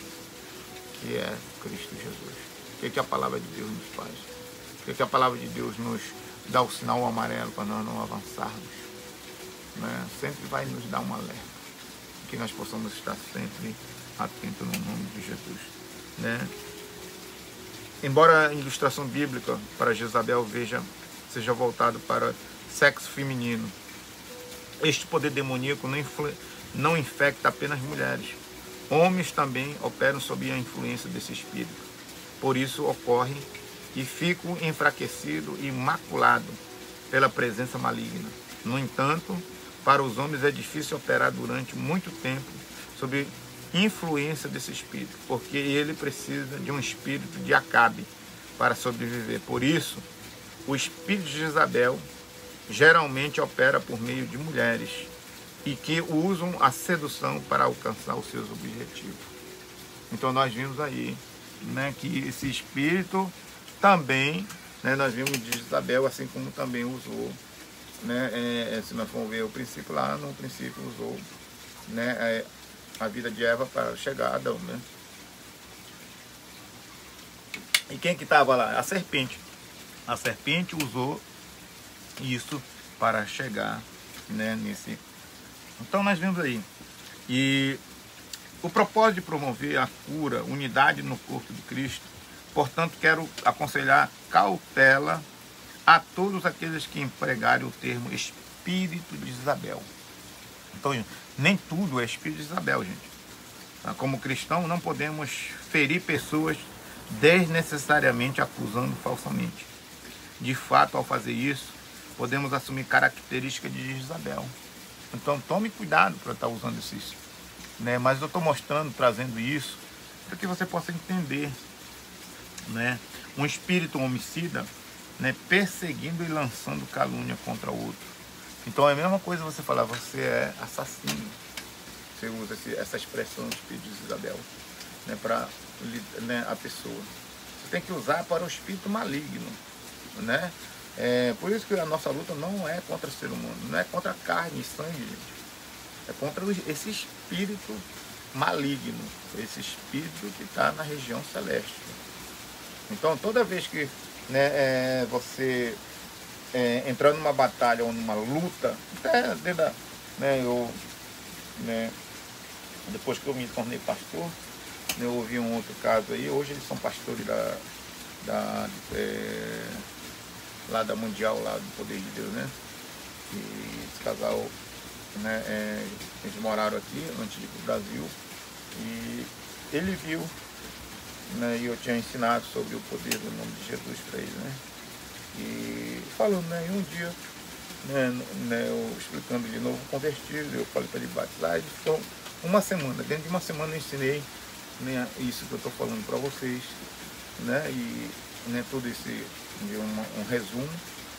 que é Cristo Jesus. O que a palavra de Deus nos faz? O que a palavra de Deus nos dá o sinal amarelo para nós não avançarmos? né, sempre vai nos dar um alerta, que nós possamos estar sempre atentos no nome de Jesus, né? Embora a ilustração bíblica para Jezabel seja voltado para sexo feminino, este poder demoníaco não infecta apenas mulheres. Homens também operam sob a influência desse espírito. Por isso ocorre e ficam enfraquecidos e maculados pela presença maligna. No entanto, para os homens é difícil operar durante muito tempo sob influência desse espírito, porque ele precisa de um espírito de Acabe para sobreviver. Por isso, o espírito de Jezabel geralmente opera por meio de mulheres e que usam a sedução para alcançar os seus objetivos. Então nós vimos aí, né, que esse espírito também, né, nós vimos de Jezabel, assim como também usou, né, se nós formos ver o princípio lá, no princípio usou, né, a vida de Eva para chegar a Adão, né? E quem que estava lá? A serpente. A serpente usou isso para chegar, né, nesse. Então nós vemos aí. E o propósito de promover a cura, unidade no corpo de Cristo, portanto quero aconselhar cautela a todos aqueles que empregarem o termo espírito de Jezabel. Então nem tudo é espírito de Jezabel, gente. Como cristão não podemos ferir pessoas desnecessariamente acusando falsamente. De fato, ao fazer isso, podemos assumir características de Jezabel. Então tome cuidado para estar usando esses, né? Mas eu estou mostrando, trazendo isso, para que você possa entender, né? Um espírito homicida, né, perseguindo e lançando calúnia contra o outro. Então é a mesma coisa você falar, você é assassino. Você usa essa expressão, espírito de Jezabel, né, para, né, a pessoa. Você tem que usar para o espírito maligno, né? Por isso que a nossa luta não é contra o ser humano, não é contra a carne e sangue, gente. É contra esse espírito maligno, esse espírito que está na região celeste. Então toda vez que, né, você entrar numa batalha ou numa luta, até dentro da, né, depois que eu me tornei pastor, eu ouvi um outro caso aí, hoje eles são pastores lá da Mundial, lá do Poder de Deus, né? E esse casal, né, eles moraram aqui antes de ir para o Brasil, e ele viu, né, e eu tinha ensinado sobre o poder do nome de Jesus para ele, né? E falando, né, em um dia, né, eu explicando de novo, convertido, eu falei para ele batizar, ele ficou uma semana, dentro de uma semana eu ensinei, né, isso que eu estou falando para vocês, né, e, né, tudo esse, um resumo,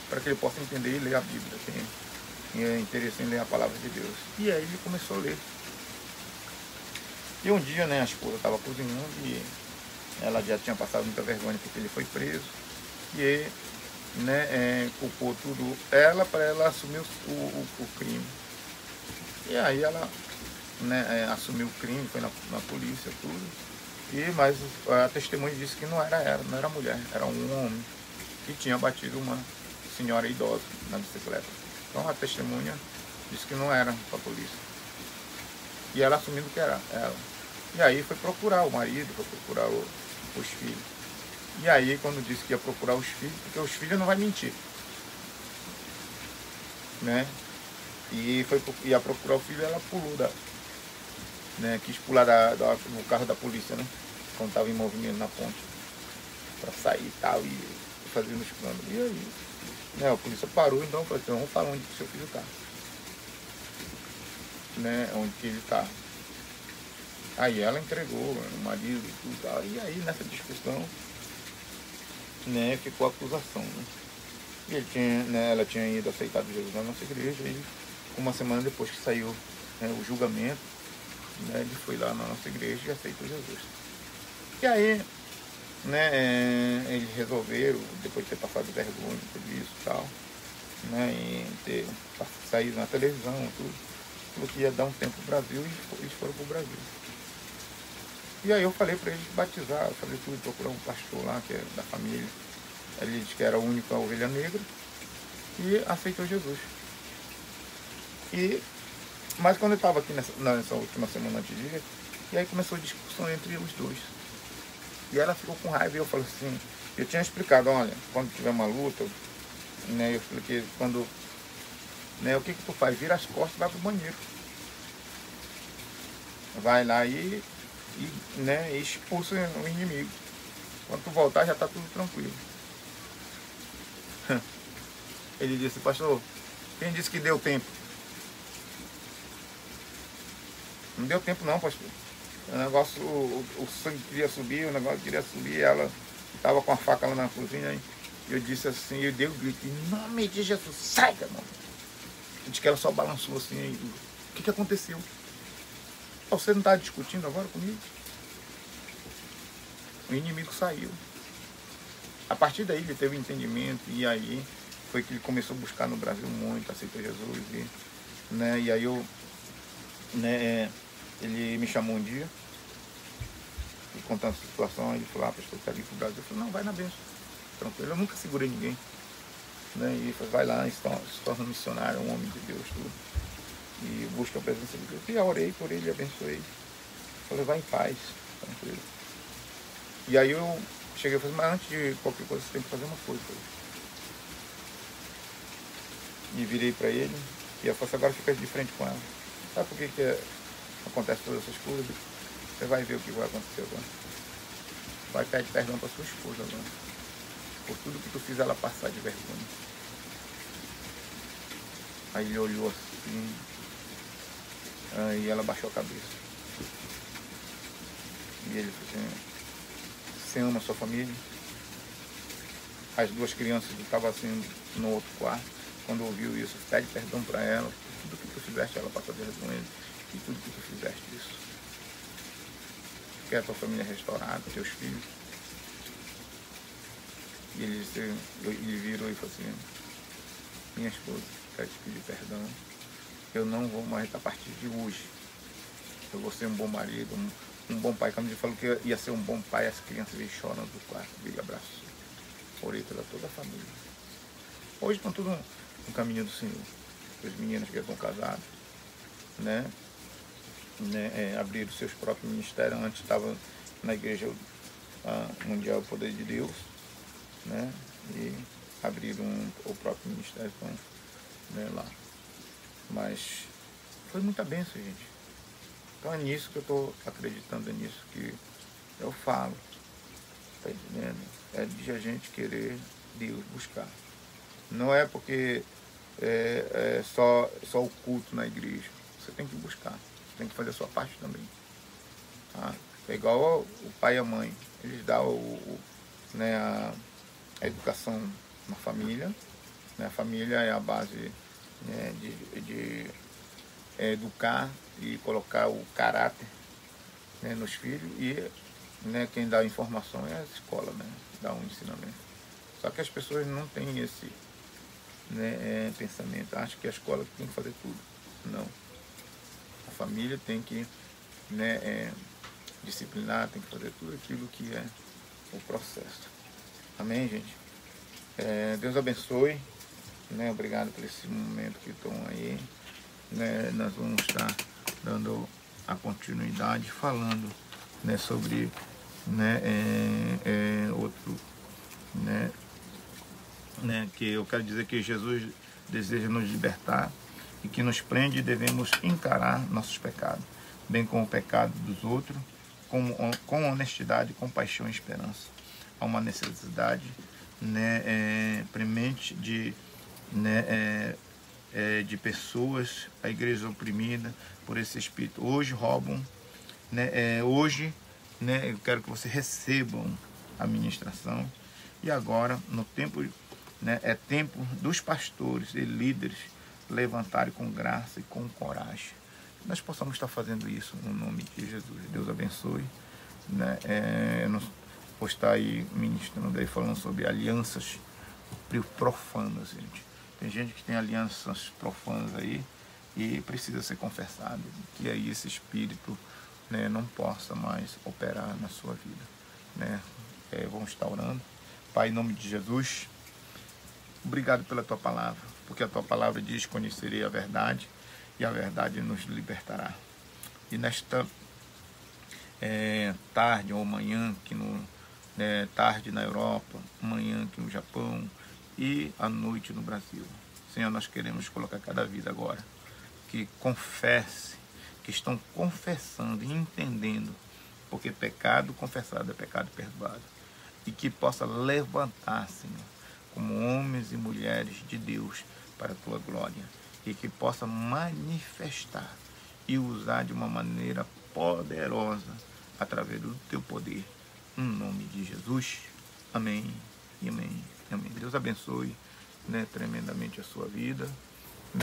para que ele possa entender e ler a Bíblia, tem interesse em ler a palavra de Deus. E aí ele começou a ler. E um dia, né, a esposa estava cozinhando e ela já tinha passado muita vergonha porque ele foi preso, e né, culpou tudo ela para ela assumir o crime. E aí ela, né, assumiu o crime, foi na polícia, tudo. Mas a testemunha disse que não era mulher, era um homem que tinha batido uma senhora idosa na bicicleta. Então a testemunha disse que não era para a polícia. E ela assumindo que era ela. E aí foi procurar o marido, foi procurar os filhos. E aí quando disse que ia procurar os filhos, porque os filhos não vai mentir, né? E ia procurar o filho, ela pulou né, quis pular no carro da polícia, né, quando estava em movimento na ponte, para sair e tal, e fazer um escândalo. E aí, né, a polícia parou, então falou assim, vamos falar onde que seu filho está, né, onde que ele está. Aí ela entregou o marido e tudo, tal, e aí nessa discussão, né, ficou a acusação, né. E ela tinha ido aceitar Jesus na nossa igreja, e uma semana depois que saiu, né, o julgamento, né, ele foi lá na nossa igreja e aceitou Jesus. E aí, né, eles resolveram, depois de ter passado vergonha, tudo isso e tal, né, e ter saído na televisão, tudo, falou que ia dar um tempo pro Brasil, e eles foram pro Brasil. E aí eu falei para eles batizar, eu falei tudo, procurar um pastor lá, que é da família. Ele disse que era a única ovelha negra, e aceitou Jesus. Mas quando eu estava aqui nessa última semana antes de ir, e aí começou a discussão entre os dois. E ela ficou com raiva e eu falei assim, eu tinha explicado, olha, quando tiver uma luta, né, eu expliquei, quando, né, o que tu faz? Vira as costas e vai pro banheiro. Vai lá né, e expulsa o inimigo. Quando tu voltar já tá tudo tranquilo. Ele disse, pastor, quem disse que deu tempo? Não deu tempo não, pastor. O negócio, o sangue queria subir, o negócio queria subir, ela estava com a faca lá na cozinha, e eu disse assim, eu dei um grito, em nome de Jesus, sai, irmão. Eu disse que ela só balançou assim, o que aconteceu? Você não está discutindo agora comigo? O inimigo saiu. A partir daí ele teve entendimento, e aí foi que ele começou a buscar no Brasil muito, aceitou Jesus, né, e aí eu, né, ele me chamou um dia, e contando a situação, ele falou, pastor, eu quero ir para o Brasil. Eu falei, não, vai na bênção, tranquilo, eu nunca segurei ninguém, né, e ele falou, vai lá, se torna um missionário, um homem de Deus, tudo, e busca a presença de Deus. E eu orei por ele, abençoei, falei, vai em paz, tranquilo. E aí eu cheguei e falei, mas antes de qualquer coisa você tem que fazer uma coisa. E virei para ele, e eu falei, agora fica de frente com ela. Sabe por que acontece todas essas coisas? Você vai ver o que vai acontecer agora. Vai pedir perdão para sua esposa agora. Por tudo que tu fiz ela passar de vergonha. Aí ele olhou assim, aí ela baixou a cabeça. E ele falou assim, você ama a sua família? As duas crianças estavam assim no outro quarto. Quando ouviu isso, pede perdão para ela, por tudo que tu fizeste ela passar de vergonha, e tudo que tu fizeste isso. Quer a tua família restaurada, teus filhos. E ele virou e falou assim, minha esposa, quero te pedir perdão, eu não vou mais a partir de hoje. Eu vou ser um bom marido, um bom pai. Quando ele falou que ia ser um bom pai, as crianças veio chorando do quarto, ele abraçou. Orei pela toda a família. Hoje estão tudo no caminho do Senhor. Os meninos que estão casados, né, abriram seus próprios ministérios. Antes estavam na Igreja Mundial Poder de Deus, né, e abriram o próprio ministério, então, né, lá. Mas foi muita bênção, gente. Então é nisso que eu estou acreditando, é nisso que eu falo. Tá entendendo? É de a gente querer Deus buscar. Não é porque só o culto na igreja. Você tem que buscar. Você tem que fazer a sua parte também. Tá? É igual o pai e a mãe. Eles dão né, a educação na família. Né? A família é a base, né, de educar e colocar o caráter, né, nos filhos. E, né, quem dá a informação é a escola, né? Dá um ensinamento. Só que as pessoas não têm esse, né, pensamento. Acho que a escola tem que fazer tudo. Não. A família tem que, né, disciplinar, tem que fazer tudo aquilo que é o processo. Amém, gente? Deus abençoe. Né? Obrigado por esse momento que estão aí. Né? Nós vamos estar dando a continuidade, falando, né, sobre, né, outro, né, que eu quero dizer que Jesus deseja nos libertar e que nos prende, e devemos encarar nossos pecados, bem como o pecado dos outros, com honestidade, compaixão e esperança. Há uma necessidade, né, premente de, né, de pessoas, a igreja oprimida por esse espírito. Hoje roubam, né, hoje, né, eu quero que vocês recebam a ministração. E agora, no tempo, né, é tempo dos pastores e líderes levantarem com graça e com coragem. Nós possamos estar fazendo isso no nome de Jesus. Deus abençoe. Né? Eu não vou estar aí ministrando aí, falando sobre alianças profanas, gente. Tem gente que tem alianças profanas aí e precisa ser confessado. Que aí esse espírito, né, não possa mais operar na sua vida. Né? Vamos estar orando. Pai, em nome de Jesus, obrigado pela tua palavra, porque a tua palavra diz: conhecerei a verdade e a verdade nos libertará. E nesta tarde ou manhã, tarde na Europa, manhã aqui no Japão e à noite no Brasil. Senhor, nós queremos colocar cada vida agora que confesse, que estão confessando e entendendo, porque pecado confessado é pecado perdoado, e que possa levantar, Senhor, como homens e mulheres de Deus para a Tua glória, e que possa manifestar e usar de uma maneira poderosa através do Teu poder, em nome de Jesus. Amém e amém. Amém. Deus abençoe, tremendamente a sua vida.